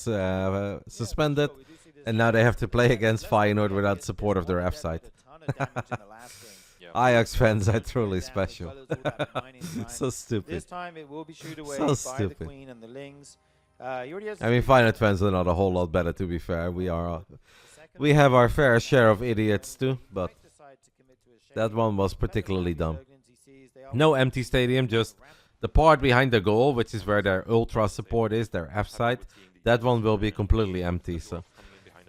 suspended, and now they have to play against Feyenoord without support of their F side. Ajax fans are truly special. So stupid. This time it will be shooed away So by stupid. the Queen and the Lings. I mean, Feyenoord fans are not a whole lot better, to be fair. We have our fair share of idiots too, but that one was particularly dumb. No empty stadium, just the part behind the goal, which is where their ultra support is, their F side. That one will be completely empty. So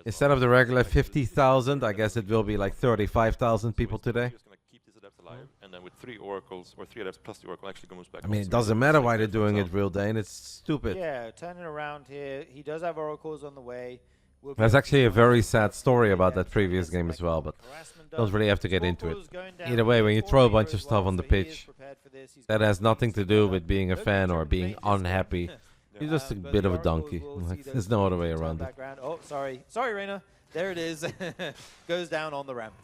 instead of the regular 50,000, I guess it will be like 35,000 people today. And then with 3 oracles, or 3 adepts plus the oracle, actually goes back. I mean, it doesn't matter why they're doing it, Real Dane. It's stupid. Yeah, turning around here. He does have oracles on the way. will be There's able to actually a find very out sad story about yeah, that previous as game as well, but harassment don't does. really have to get into it. Scorpio's going down Either way, here when you for throw a Reynor bunch of as stuff well, on the so he is pitch, prepared for this. He's that got has the nothing wings to do together. with being a No fan danger or of being main this game. unhappy. You're just a But bit the of a Oracles donkey. will see those There's no other way detailed around it. background. Oh, sorry, Reynor. There it is. Goes down on the ramp.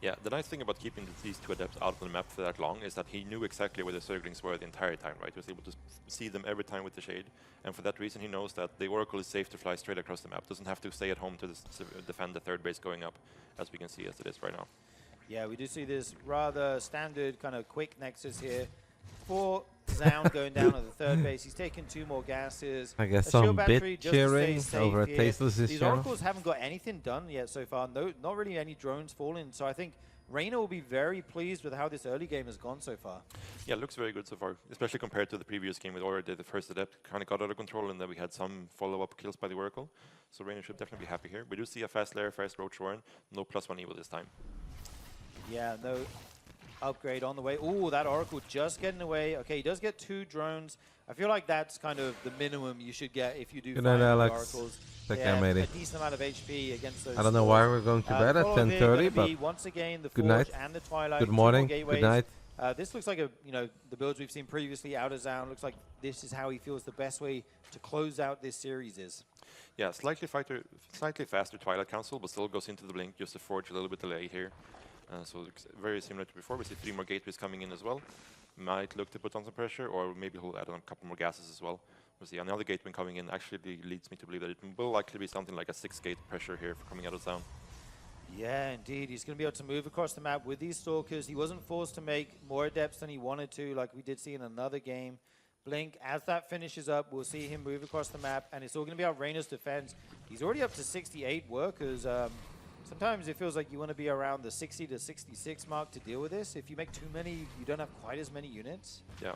Yeah, the nice thing about keeping these two adepts out of the map for that long is that he knew exactly where the Zerglings were the entire time, right? He was able to see them every time with the shade, and for that reason he knows that the Oracle is safe to fly straight across the map. Doesn't have to stay at home to defend the third base going up, as we can see as it is right now. Yeah, we do see this rather standard kind of quick nexus here for Zoun going down at the third base. He's taken 2 more gases. I guess A shield some battery bit just to stay cheering safe over at here. Tasteless's These channel. Oracles haven't got anything done yet so far. No, not really any drones falling. So I think Reynor will be very pleased with how this early game has gone so far. Yeah, it looks very good so far, especially compared to the previous game with already the first adept kind of got out of control and then we had some follow-up kills by the Oracle. So Reynor should definitely be happy here. We do see a fast layer, fast Roach Warren, no +1 evil this time. Yeah, no upgrade on the way. Ooh, that Oracle just getting away. Okay, he does get 2 drones. I feel like that's kind of the minimum you should get if you do Good find night, the Alex. Oracles. Take They care, have matey. a decent amount of HP against those. I don't know why we're going to bed at follow here 10:30, gonna but be once again the good Forge night. and the Twilight. good 2 more morning, gateways. good night. This looks like the builds we've seen previously out of Zoun. Looks like this is how he feels the best way to close out this series is. Yeah, slightly faster Twilight Council, but still goes into the blink, just to Forge a little bit delayed here. So it's very similar to before. We see 3 more gateways coming in as well. Might look to put on some pressure, or maybe he'll add on a couple more gases as well. We'll see another gateway coming in. Actually leads me to believe that it will likely be something like a 6-gate pressure here for coming out of Zoun. Yeah, indeed. He's going to be able to move across the map with these Stalkers. He wasn't forced to make more adepts than he wanted to, like we did see in another game. Blink, as that finishes up, we'll see him move across the map, and it's all going to be about Reynor's defense. He's already up to 68 workers. Sometimes it feels like you want to be around the 60 to 66 mark to deal with this. If you make too many, you don't have quite as many units. Yeah.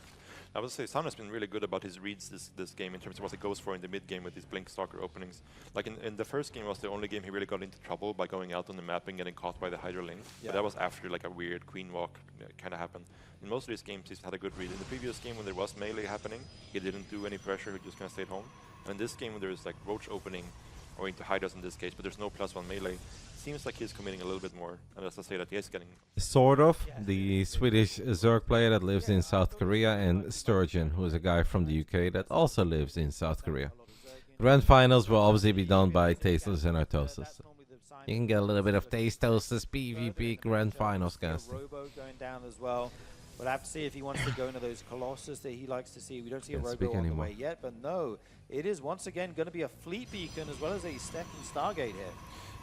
I would say Zoun has been really good about his reads this game in terms of what he goes for in the mid game with these Blink Stalker openings. Like in the first game was the only game he really got into trouble by going out on the map and getting caught by the Hydra Link. Yeah. But that was after like a weird Queen Walk kind of happened. In most of these games he's had a good read. In the previous game when there was melee happening, he didn't do any pressure, he just kind of stayed home. And in this game when there's like Roach opening, or into Hydras in this case, but there's no +1 melee, seems like he's committing a little bit more. And as I say that he is getting... Sort of. The Swedish Zerg player that lives in South Korea, and Sturgeon, who is a guy from the UK that also lives in South Korea. Grand finals will obviously be done by Tasteless and Artosis. You can get a little bit of Tasteless PvP Grand Finals casting. Robo going down as well. We'll have to see if he wants to go into those Colossus that he likes to see. We don't see a Can't Robo speak on the anymore. way yet, but no. It is once again going to be a Fleet Beacon as well as a second Stargate here.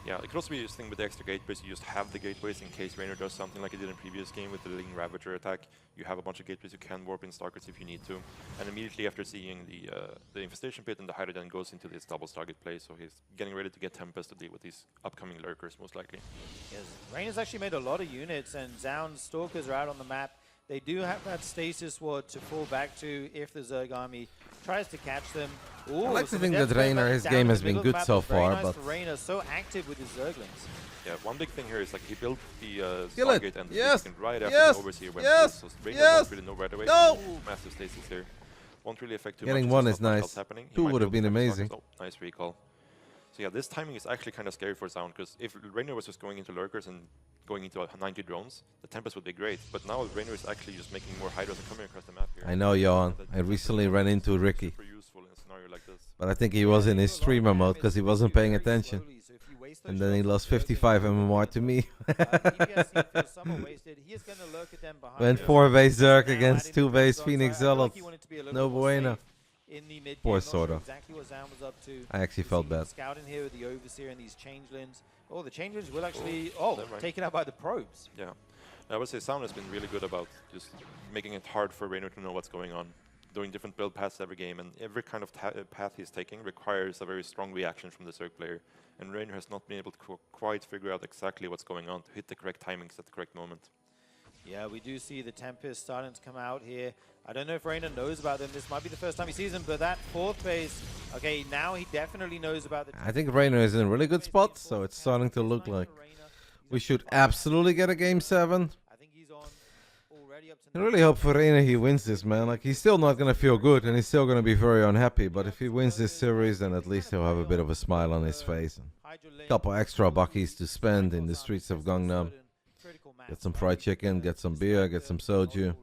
Yeah, it could also be this thing with the extra gateways. You just have the gateways in case Reynor does something like he did in previous game with the Ling Ravager attack. You have a bunch of gateways you can warp in Starcraft if you need to. And immediately after seeing the Infestation Pit and the Hydra then goes into this double Stargate play, so he's getting ready to get Tempest to deal with these upcoming Lurkers most likely. Yes, Reynor's actually made a lot of units, and Zoun's Stalkers are out on the map. They do have that stasis ward to fall back to if the Zerg army tries to catch them. Ooh, I like to some think that adepts going Reynor, back his down game in has the been middle of the good map. so It's very far, nice but... for Reynor, so active with his Zerglings. Yeah, one big thing here is like he built the Kill it. Stargate and the Yes. Beacon right after Yes. the Overseer went Yes. through, so Reynor Yes. won't really know right away. No. Ooh, massive stasis here. Won't really affect too Getting much. one since is not much nice. else happening. He 2 might would be have able been to amazing. Oh, nice recall. So yeah, this timing is actually kind of scary for Zoun, because if Reynor was just going into Lurkers and going into 90 drones, the Tempest would be great. But now Reynor is actually just making more Hydras and coming across the map here. I know, Johan. I recently ran into Ricky, Super useful in a scenario like this. but I think he was in his streamer mode because he wasn't paying attention. And then he lost 55 MMR to me. Went 4 base Zerg against 2 base Phoenix Zealots. No bueno. Poor Sordo. Exactly what Zoun was up to. I actually felt bad. Scouting here with the Overseer and these Changelings. Oh, the Changelings will actually never mind. taken out by the probes. Yeah, I would say Zoun has been really good about just making it hard for Reynor to know what's going on, doing different build paths every game, and every kind of path he's taking requires a very strong reaction from the Zerg player, and Reynor has not been able to quite figure out exactly what's going on to hit the correct timings at the correct moment. Yeah, we do see the Tempest starting to come out here. I don't know if Reynor knows about them. This might be the first time he sees them, but that 4th base, okay, now he definitely knows about the... I think Reynor is in a really good spot, so it's starting to look like we should absolutely get a Game 7. I think he's on already. already up to I really hope for Reynor he wins this, man. Like, he's still not going to feel good, and he's still going to be very unhappy. But if he wins this series, then at least he'll have a bit of a smile on his face. A couple extra buckies to spend in the streets of Gangnam. Get some fried chicken, get some beer, get some soju.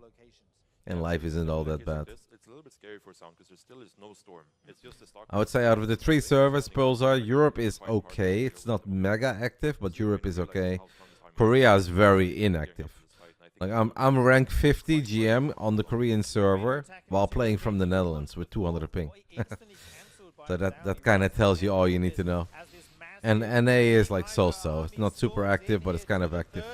And life isn't all that bad. It's a little bit scary for Zoun because there still is no storm. It's just the Starcraft. I would say out of the 3 servers, Pulsar, Europe is okay. It's not mega active, but Europe is okay. Korea is very inactive. Like I'm rank 50 GM on the Korean server while playing from the Netherlands with 200 ping. So that kind of tells you all you need to know. And NA is like so-so. It's not super active, but it's kind of active.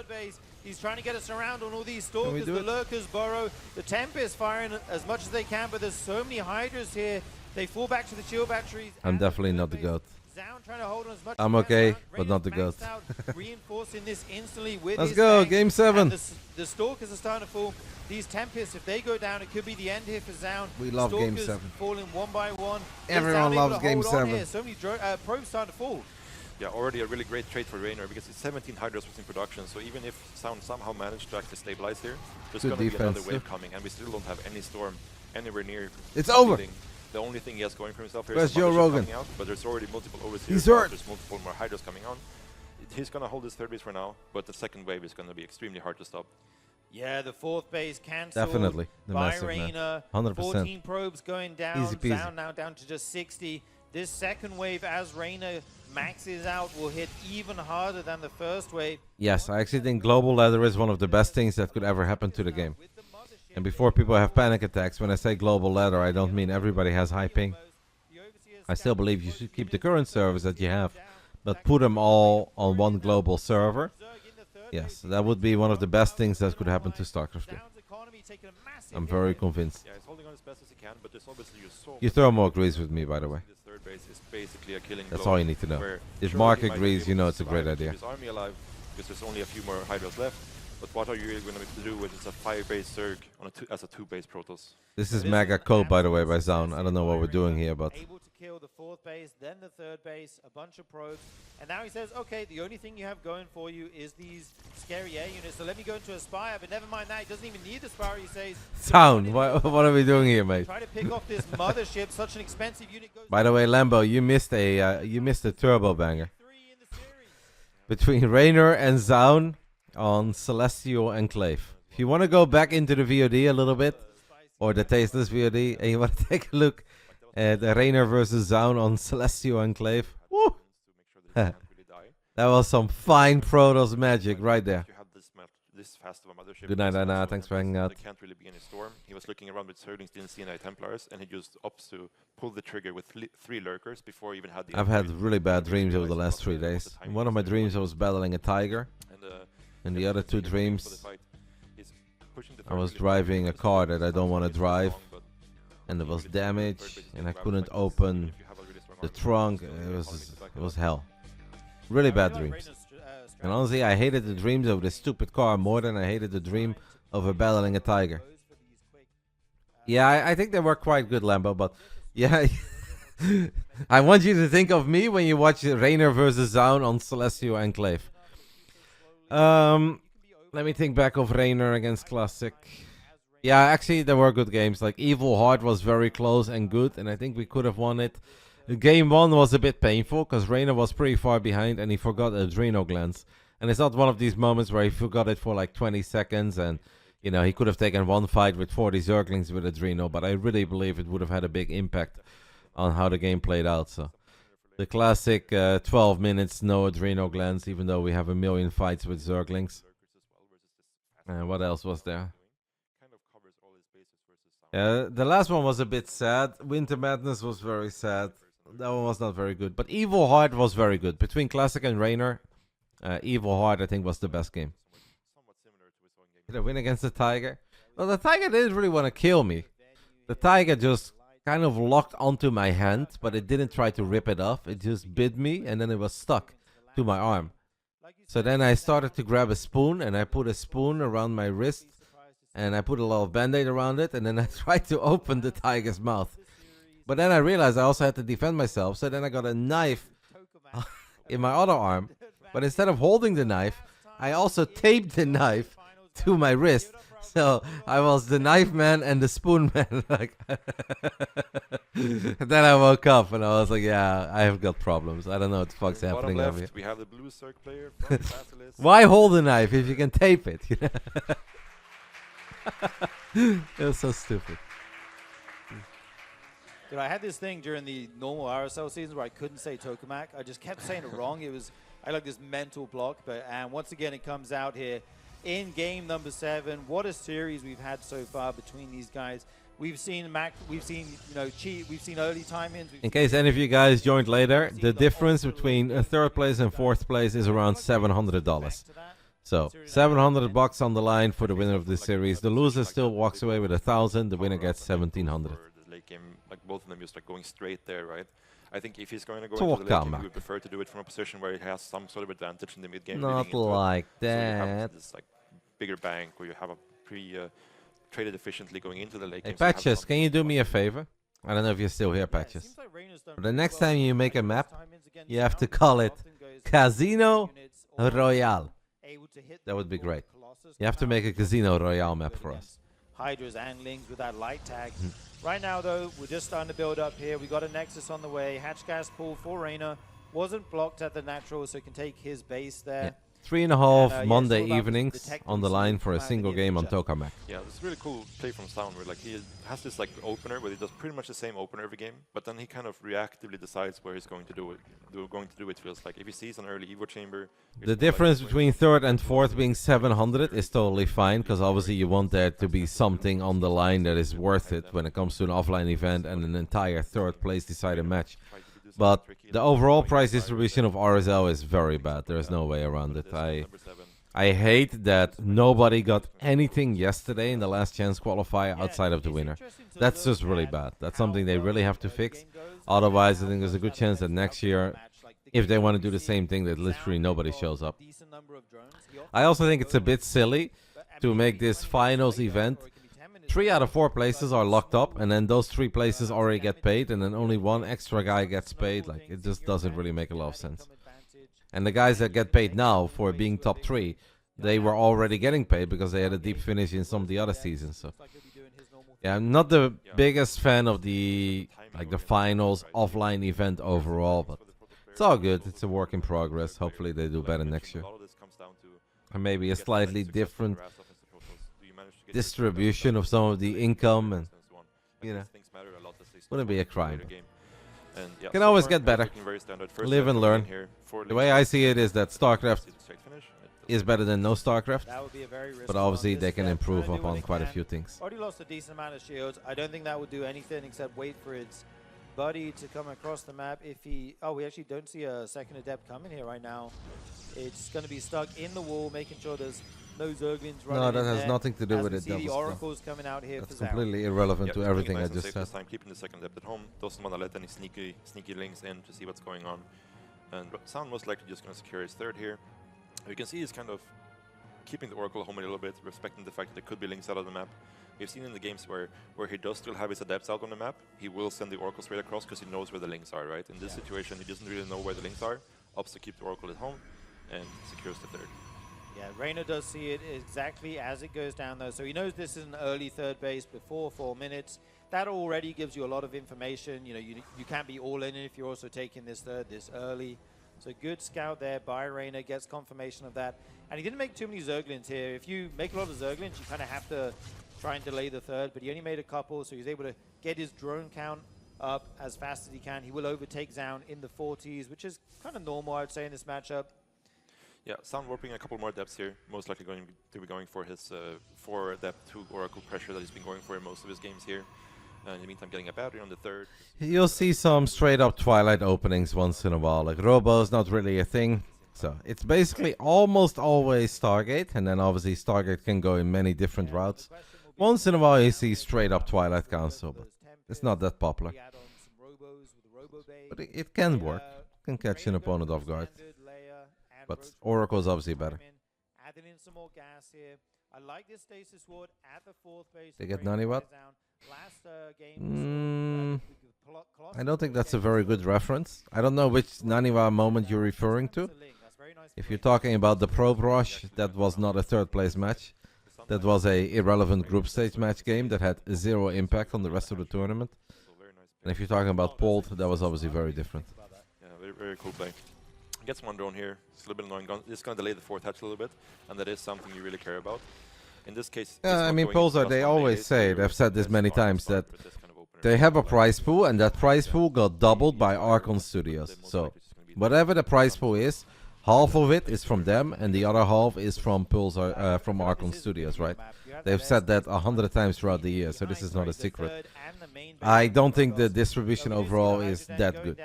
He's trying to get us around on all these stalkers, the lurkers burrow. The Tempest firing as much as they can, but there's so many Hydras here. They fall back to the shield batteries. I'm definitely not the GOAT. Zoun trying to hold on as much I'm as okay, can. but not the GOAT. Reinforcing this instantly with Let's his go, tanks. game 7. And the stalkers are starting to fall. These Tempests, if they go down, it could be the end here for Zoun. We love game Stalkers 7. falling one by one. Everyone Zoun loves able to game hold on 7. here. So many probes starting to fall. Yeah, already a really great trade for Reynor because it's 17 Hydras within production. So even if Zoun somehow managed to actually stabilize here, there's going to be another wave coming, and we still don't have any storm anywhere near. It's over. The only thing he has going for himself here Where's is Joe Rogan? coming out, but there's already multiple overseers. He's hurt. There's multiple more Hydras coming on. He's going to hold his third base for now, but the second wave is going to be extremely hard to stop. Yeah, the fourth base cancelled. Definitely. The by massive, Reynor. 100%. 14 probes going down. Easy peasy. Zoun now down to just 60. This second wave, as Reynor maxes out, will hit even harder than the first wave. Yes, I actually think global ladder is one of the best things that could ever happen to the game. And before people have panic attacks, when I say global ladder, I don't mean everybody has high ping. I still believe you should keep the current servers that you have, but put them all on one global server. Yes, that would be one of the best things that could happen to Starcraft. I'm very convinced. Yeah, he's holding on as best as he can, but there's obviously You Thermo agrees with me, by the way. This third base is basically a killing That's blow, all you need to know. where If surely Mark he might be agrees, able you know to it's a great survive and idea. keep his army alive, because there's only a few more Hydras left. But what are you really going to do with it's a 5-base Zerg on as a 2-base Protoss? This is mega code, by the way, by Zoun. I don't know what we're doing here, but Able to kill the fourth base, then the third base, a bunch of probes. And now he says, okay, the only thing you have going for you is these scary air units. So let me go into Aspire, but never mind that. He doesn't even need Aspire, he says. Zoun, what are we doing here, mate? Try to pick off this mothership. Such an expensive unit goes By the way, Lambo, you missed a turbo banger between Reynor and Zoun on Celestial Enclave. If you want to go back into the VOD a little bit, or the tasteless VOD, and you want to take a look at Reynor versus Zoun on Celestial Enclave, woo! That was some fine Protoss magic right there. This fast of a mothership. Good night, Anna. Thanks for hanging out. There can't really be any storm. He was looking around with Zerglings, didn't see any Templars, and he just opts to pull the trigger with 3 lurkers before he even had the. I've had really bad dreams over the last 3 days. In one of my dreams, I was battling a tiger. And the other 2 dreams, I was driving a car that I don't want to drive, and there was damage, and I couldn't open the trunk. It was hell. Really bad dreams. And honestly, I hated the dreams of this stupid car more than I hated the dream of battling a tiger. Yeah, I think they were quite good, Lambo, but yeah. I want you to think of me when you watch Reynor versus Zoun on Celestial Enclave. Let me think back of Reynor against Classic. Yeah, actually, there were good games. Like, Evil Heart was very close and good, and I think we could have won it. Game 1 was a bit painful, because Reynor was pretty far behind, and he forgot Adrenal Glands. And it's not one of these moments where he forgot it for like 20 seconds, and, you know, he could have taken one fight with 40 Zerglings with Adrenal, but I really believe it would have had a big impact on how the game played out, so... The classic 12 minutes, no Adrenal Glands, even though we have a million fights with Zerglings. And what else was there? The last one was a bit sad. Winter Madness was very sad. That one was not very good. But Evil Heart was very good. Between Classic and Reynor, Evil Heart, I think, was the best game. Did I win against the Tiger? Well, the Tiger didn't really want to kill me. The Tiger just kind of locked onto my hand, but it didn't try to rip it off. It just bit me, and then it was stuck to my arm. So then I started to grab a spoon, and I put a spoon around my wrist, and I put a little band-aid around it, and then I tried to open the tiger's mouth. But then I realized I also had to defend myself, so then I got a knife in my other arm. But instead of holding the knife, I also taped the knife to my wrist, So I was the knife man and the spoon man. Like, and then I woke up and I was like, yeah, I have got problems. I don't know what the fuck's Bottom happening left, over here. we have the blue Cirque player from Basilisk. Why hold a knife if you can tape it? It was so stupid. Dude, I had this thing during the normal RSL seasons where I couldn't say Tokamak. I just kept saying it wrong. I like this mental block, and once again it comes out here in game number 7. What a series we've had so far between these guys. We've seen we've seen early time-ins. In case any of you guys joined later, the difference between third place and fourth place is around $700. So $700 on the line for the winner of this series. The loser still walks away with 1,000. The winner gets 1,700. The late game, like both of them just like going straight there, right? I think if he's going to go Talk into the late game, back. he would prefer to do it from a position where he has some sort of advantage in the mid game. Not like So you that. have this like bigger bank where you have a traded efficiently going into the late Hey game. so you have Patches, something can you to do me a watch. favor? I don't know if you're still here, Yeah, it Patches. seems like Reynor's done The really next well time you with make a those map, time-ins against you have to Zoun. call it Often goes Casino units or Royale. able to hit That would be the great. Colossus You have to now. make a Casino Royale map Good for us. against Hydras and Lings with that light tag. Right now, though, we're just starting to build up here. We got a Nexus on the way. Hatch gas pull for Reynor. Wasn't blocked at the natural, so can take his base there. Yeah. 3.5 And, yeah, it's Monday all about the evenings tech that on the we see line for a come out in single the game on future. Tokamak. Yeah, it's a really cool play from Zoun where like he has this like opener where he does pretty much the same opener every game, but then he kind of reactively decides where he's going to do it. It feels like if he sees an early Evo chamber. it's The more difference like between third and fourth being 700 is totally fine, because obviously you want there to be something on the line that is worth it when it comes to an offline event and an entire third place decided match. try to do something But tricky the and overall find price fire distribution with of RSL is very bad. There is no way around but it. this one, number 7. I hate that nobody got anything yesterday in the last chance qualifier outside of the winner. That's just really bad. That's something they really have to fix. Otherwise, I think there's a good chance that next year, if they want to do the same thing, that literally nobody shows up. I also think it's a bit silly to make this finals event. 3 out of 4 places are locked up, and then those 3 places already get paid, and then only 1 extra guy gets paid. Like, it just doesn't really make a lot of sense. And the guys that get paid now for being top 3, they were already getting paid because they had a deep finish in some of the other seasons. So yeah, I'm not the biggest fan of the finals offline event overall, but it's all good. It's a work in progress. Hopefully they do better next year. And maybe a slightly different distribution of some of the income, and you know, wouldn't be a crime. And yeah, Can so always far, get better. looking very standard. First Live and coming in learn. here, 4 The way links I up, see it is that StarCraft see the straight finish. is better than no StarCraft, That would be a very risky but obviously one. they This can step, improve trying to do what upon they quite a can. few things. Already lost a decent amount of shields. I don't think that would do anything except wait for its buddy to come across the map. If he... Oh, we actually don't see a second Adept coming here right now. It's going to be stuck in the wall, making sure there's no Zerglings running No, that in has there. nothing to do As with we it. see That the was Oracles coming out here that's for Zoun. completely irrelevant Yep, to playing everything nice I and just safe said. this time, keeping the second depth at home. Doesn't want to let any sneaky links in to see what's going on. And Zoun most likely just going to secure his third here. You can see he's kind of keeping the Oracle home a little bit, respecting the fact that there could be links out of the map. We've seen in the games where he does still have his Adepts out on the map, he will send the Oracle straight across because he knows where the links are, right? In this situation, he doesn't really know where the links are, opts to keep the Oracle at home, and secures the third. Yeah, Reynor does see it exactly as it goes down, though. So he knows this is an early third base before 4 minutes. That already gives you a lot of information. You know, you can't be all in if you're also taking this third this early. So good scout there by Reynor, gets confirmation of that. And he didn't make too many Zerglings here. If you make a lot of Zerglings, you kind of have to try and delay the third, but he only made a couple, so he's able to get his drone count up as fast as he can. He will overtake Zoun in the 40s, which is kind of normal, I would say, in this matchup. Yeah, Zoun warping a couple more depths here, most likely going to be going for his 4 depth 2 Oracle pressure that he's been going for in most of his games here. In the meantime, getting a battery on the third. You'll see some straight up Twilight openings once in a while. Like Robo's not really a thing. So it's basically almost always Stargate, and then obviously Stargate can go in many different routes. Once in a while you see straight up Twilight Council, but it's not that popular. But it can work. Can catch an opponent off guard. But Oracle's obviously better. Adding in some more gas here. I like this stasis ward at the 4th base. They get Naniwat? Last game I don't think that's a very good reference. I don't know which Naniwa moment you're referring to. If you're talking about the Probe Rush, that was not a third place match. That was a irrelevant group stage match game that had zero impact on the rest of the tournament. And if you're talking about Polt, that was obviously very different. Yeah, very cool play. Gets one drone here. It's a little bit annoying. It's going to delay the fourth hatch a little bit, and that is something you really care about. In this case, I mean, Pulsar, they always say, they've said this many times, that they have a prize pool, and that prize pool got doubled by Archon Studios. So, whatever the prize pool is, half of it is from them, and the other half is from Pulsar, from Archon Studios, right? They've said that 100 times throughout the year, so this is not a secret. I don't think the distribution overall is that good.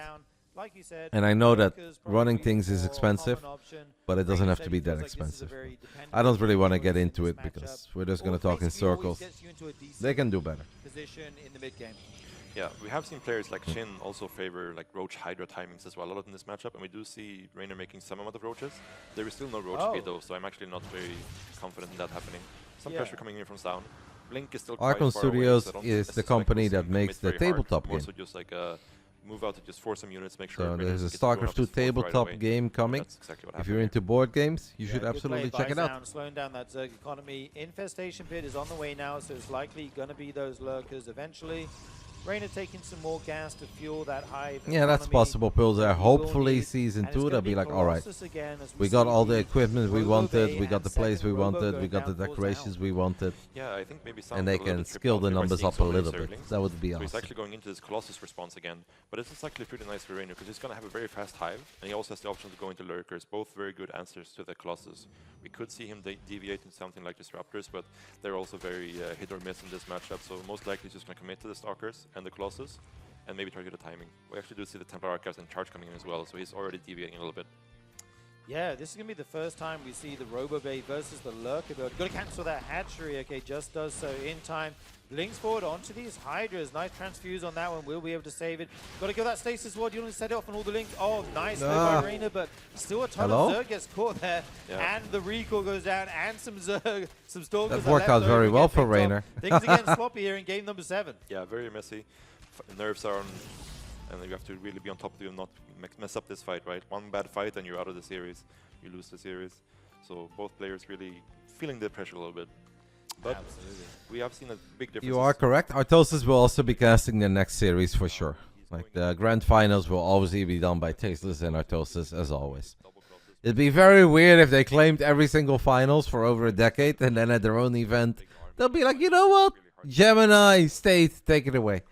And I know that running things is expensive, but it doesn't have to be that expensive. I don't really want to get into it because we're just going to talk in circles. They can do better. Yeah, we have seen players like Shin also favor like Roach Hydra timings as well a lot in this matchup, and we do see Reynor making some amount of Roaches. There is still no Roach speed though, so I'm actually not very confident in that happening. Some pressure coming in from Zoun. Blink is still Archon Studios is the company that makes the tabletop game. Also just like move out to just force some units, make sure. So there's a Starcraft 2 tabletop game coming. Exactly if you're into board games, you should absolutely check it out. Slowing down that Zerg economy. Infestation Pit is on the way now, so it's likely going to be those lurkers eventually. Reynor taking some more gas to fuel that hive. Yeah, that's possible, Pulsar. Hopefully season 2 they'll be like, alright, we got all the equipment we wanted, we got the place we wanted, we got the decorations we wanted. Yeah, I think maybe and they can scale the numbers up a little bit. That would be awesome. He's actually going into this Colossus response again, but it's actually pretty nice for Reynor because he's going to have a very fast hive, and he also has the option to go into lurkers, both very good answers to the Colossus. We could see him deviate into something like Disruptors, but they're also very hit or miss in this matchup, so most likely he's just going to commit to the Stalkers and the Colossus, and maybe try to get a timing. We actually do see the Templar Archives and Charge coming in as well, so he's already deviating a little bit. Yeah, this is going to be the first time we see the Robobay versus the Lurker build. Got to cancel that hatchery. Okay, just does so in time. Blinks forward onto these Hydras. Nice transfuse on that one. We'll be able to save it. Got to kill that Stasis Ward. You want to set it off on all the links. Oh, nice play by Reynor, but still a ton of Zerg gets caught there. Yeah. And the recall goes down, and some Zerg, some Stalkers. That worked out very well for Reynor. Things are getting sloppy here in game number 7. Yeah, very messy. Nerves are on, and you have to really be on top of not mess up this fight, right? One bad fight and you're out of the series. You lose the series. So both players really feeling the pressure a little bit. But absolutely, we have seen a big difference. You are correct. Artosis will also be casting the next series for sure. Like the grand finals will obviously be done by Tasteless and Artosis as always. It'd be very weird if they claimed every single finals for over a decade and then at their own event they'll be like, you know what? Gemini, State, take it away.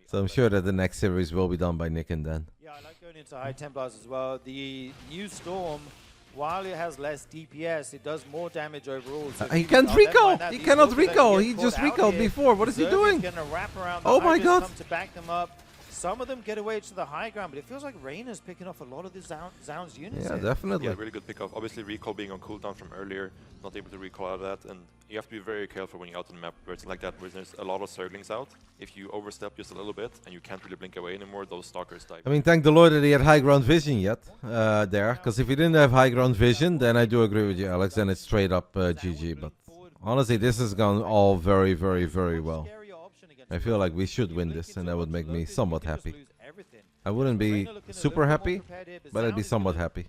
So I'm sure that the next series will be done by Nick and Dan. Yeah, I like going into High Templars as well. The new Storm, while it has less DPS, it does more damage overall. So he can't recall. He cannot recall. He just recalled before. What is he doing? Oh my god. To back them up. Some of them get away to the high ground, but it feels like Reynor's picking off a lot of the Zoun's units. Yeah, definitely. Yeah, really good pick off. Obviously, recall being on cooldown from earlier, not able to recall out of that, and you have to be very careful when you're out on the map where it's like that, where there's a lot of Zerglings out. If you overstep just a little bit and you can't really blink away anymore, those Stalkers die. I mean, thank the Lord that he had high ground vision yet there, because if he didn't have high ground vision, then I do agree with you, Alex, and it's straight up GG. But honestly, this has gone all very, very, very well. I feel like we should win this, and that would make me somewhat happy. I wouldn't be super happy, but I'd be somewhat happy.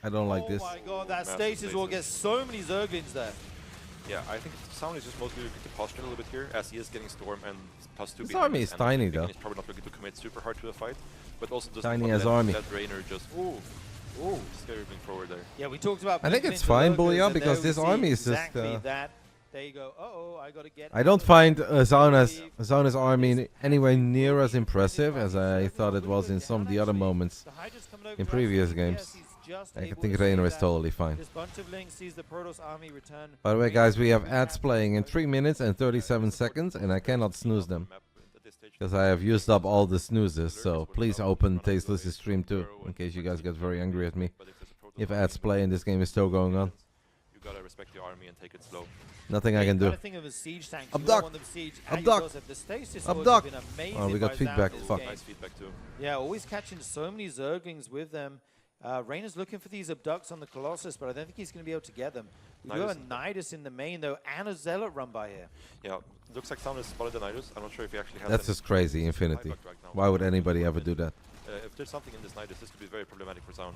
I don't like this. Oh my god, that Stasis will get so many Zerglings there. Yeah, I think Zoun is just mostly looking to posture a little bit here, as he is getting Storm and +2. This army is tiny though. He's probably not looking to commit super hard to a fight, but also doesn't tiny want as army. That Reynor just scary blink forward there. Yeah, we talked about. I think it's fine, Booyah, because this army is just. There you go. Uh-oh, I gotta get. I don't find Zauna's army anywhere near as impressive as I thought it was in some of the other moments in previous games. I think Reynor is totally fine. By the way, guys, we have ads playing in 3 minutes and 37 seconds, and I cannot snooze them because I have used up all the snoozes. So please open Tasteless' stream too, in case you guys get very angry at me if ads play and this game is still going on. You gotta respect your army and take it slow. Nothing I can do. Abduct! Abduct! Abduct! Oh, we got feedback. Fuck. Nice feedback too. Yeah, always catching so many Zerglings with them. Reynor's looking for these abducts on the Colossus, but I don't think he's going to be able to get them. We do have a Nidus in the main, though, and a Zealot run by here. Yeah, looks like Zoun has spotted the Nidus. I'm not sure if he actually has. That's just crazy, Infinity. Why would anybody ever do that? If there's something in this Nidus, this could be very problematic for Zoun.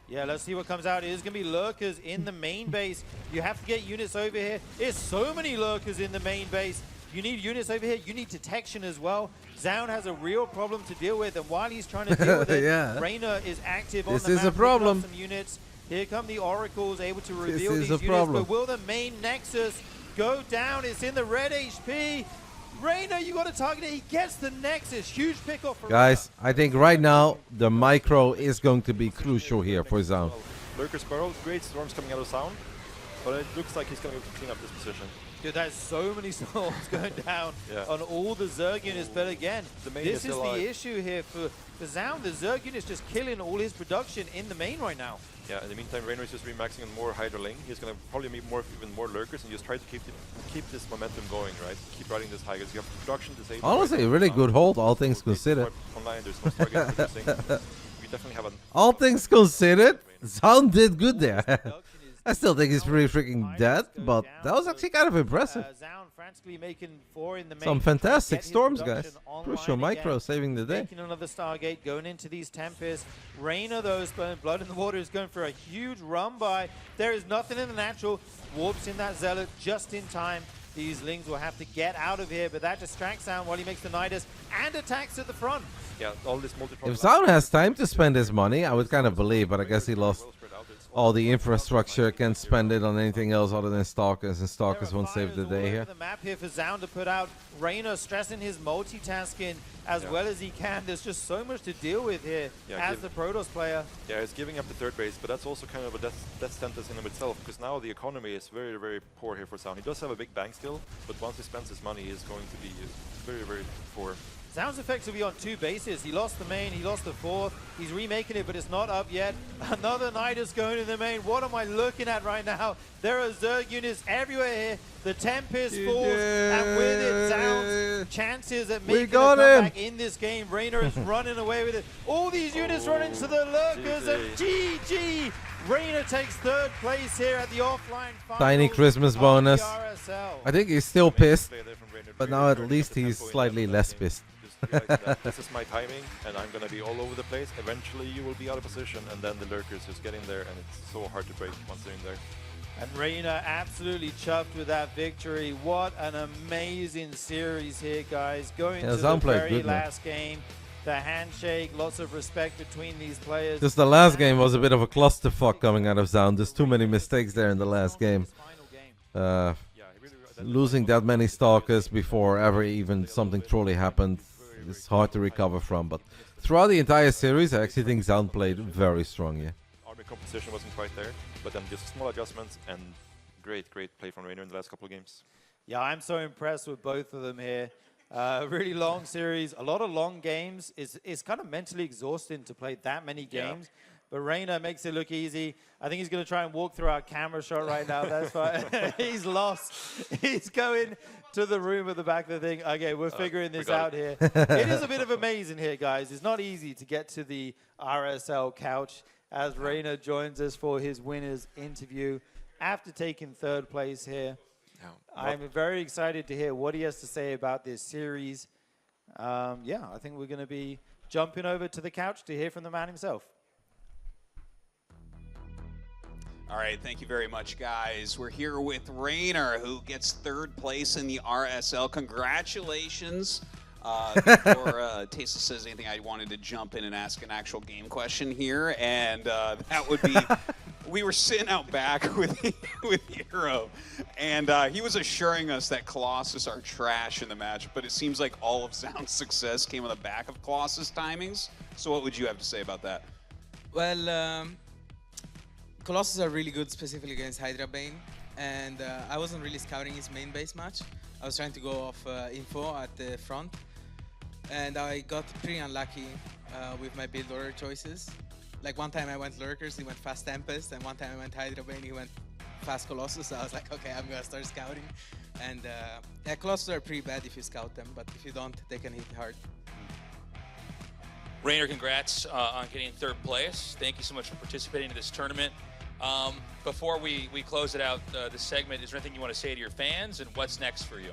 Yeah, let's see what comes out. It is going to be lurkers in the main base. You have to get units over here. There's so many lurkers in the main base. You need units over here. You need detection as well. Zoun has a real problem to deal with, and while he's trying to deal with it, Yeah. Reynor is active on This the is map. a picking up problem. Some units. Here come the oracles, able to This reveal is these a units. problem. But will the main nexus go down? It's in the red HP. Reynor, you got to target it. He gets the nexus. Huge pick off for Guys, I think right now the micro is going to be crucial here for Zoun. Lurker's Barrel, great storms coming out of Zoun, but it looks like he's going to clean up this position. Dude, there's so many storms going down on all the Zerg units, but again, this is the issue here for Zoun. The Zerg unit's just killing all his production in the main right now. Yeah, in the meantime, Reynor is just remaxing on more Hydra Ling. He's going to probably meet even more lurkers and just try to keep this momentum going, right? Keep riding this high, because you have production disabled. Honestly, really good hold, all things considered. Online, there's no Stargate producing. We definitely have an... All things considered, Zoun did good there. I still think he's pretty freaking dead, but that was actually kind of impressive. Zoun frantically making 4 in the main. Some fantastic storms, guys. Production Crucial online micro again. saving the day. Taking another Stargate, going into these Tempests. Reynor, though, spilling blood in the water, is going for a huge run by. There is nothing in the natural. Warps in that Zealot just in time. These Lings will have to get out of here, but that distracts Zoun while he makes the Nidus and attacks at the front. Yeah, all this multi-front... If Zoun has time to spend his money, I would kind of believe, but I guess he lost all the infrastructure, can't spend it on anything else other than Stalkers, and Stalkers won't save the day here. The map here for Zoun to put out. Reynor stressing his multitasking as well as he can. There's just so much to deal with here as the Protoss player. Yeah, he's giving up the third base, but that's also kind of a death sentence in of itself, because now the economy is very, very poor here for Zoun. He does have a big bank still, but once he spends his money, he's going to be very, very poor. Zoun's effectively on 2 bases. He lost the main, he lost the fourth. He's remaking it, but it's not up yet. Another Nidus going in the main. What am I looking at right now? There are Zerg units everywhere here. The Tempest falls, and with it, Zoun's chances at making a comeback in this game. Reynor is running away with it. All these units run into the lurkers, and GG! Reynor takes 3rd place here at the offline finals. Tiny Christmas bonus. RSL. I think he's still pissed, but now at least he's slightly less pissed. This is my timing, and I'm going to be all over the place. Eventually, you will be out of position, and then the lurkers just get in there, and it's so hard to break once they're in there. And Reynor absolutely chuffed with that victory. What an amazing series here, guys. Going to the very last game. The handshake, lots of respect between these players. Just the last game was a bit of a clusterfuck coming out of Zoun. There's too many mistakes there in the last game. Losing that many Stalkers before ever even something truly happened is hard to recover from. But throughout the entire series, I actually think Zoun played very strong, Army composition wasn't quite there, but then just small adjustments and great play from Reynor in the last couple of games. Yeah, I'm so impressed with both of them here. Really long series, a lot of long games. It's kind of mentally exhausting to play that many games. But Reynor makes it look easy. I think he's going to try and walk through our camera shot right now. That's fine. He's lost. He's going to the room at the back of the thing. Okay, we're figuring this out here. It is a bit of amazing here, guys. It's not easy to get to the RSL couch as Reynor joins us for his winners interview after taking 3rd place here. I'm very excited to hear what he has to say about this series. Yeah, I think we're going to be jumping over to the couch to hear from the man himself. All right, thank you very much, guys. We're here with Reynor, who gets 3rd place in the RSL. Congratulations. Before Tesa says anything, I wanted to jump in and ask an actual game question here, and that would be, we were sitting out back with Hero, and he was assuring us that Colossus are trash in the match, but it seems like all of Zoun's success came on the back of Colossus timings. So what would you have to say about that? Well, Colossus are really good, specifically against Hydra Bane, and I wasn't really scouting his main base much. I was trying to go off info at the front, and I got pretty unlucky with my build order choices. Like one time I went Lurkers, he went fast Tempest, and one time I went Hydra Bane, he went fast Colossus. So I was like, okay, I'm gonna start scouting. And yeah, Colossus are pretty bad if you scout them, but if you don't, they can hit hard. Reynor, congrats on getting 3rd place. Thank you so much for participating in this tournament. Before we close it out, this segment, is there anything you want to say to your fans, and what's next for you?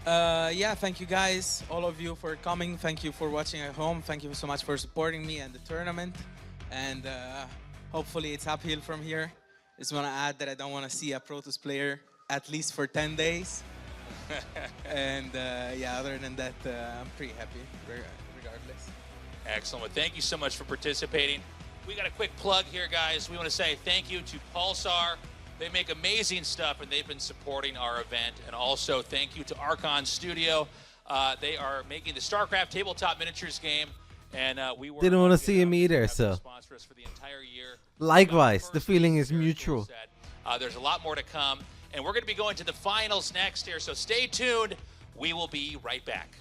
Yeah, thank you guys, all of you, for coming. Thank you for watching at home. Thank you so much for supporting me and the tournament. And Hopefully it's uphill from here. Just want to add that I don't want to see a Protoss player at least for 10 days. And yeah, other than that, I'm pretty happy regardless. Excellent. Well, thank you so much for participating. We got a quick plug here, guys. We want to say thank you to Pulsar. They make amazing stuff, and they've been supporting our event. And also thank you to Archon Studio. They are making the Starcraft tabletop miniatures game. And we were Didn't want to see him either, so. sponsor us for the entire year. Likewise, the feeling is Very cool mutual. set. There's a lot more to come. And we're going to be going to the finals next year, so stay tuned. We will be right back.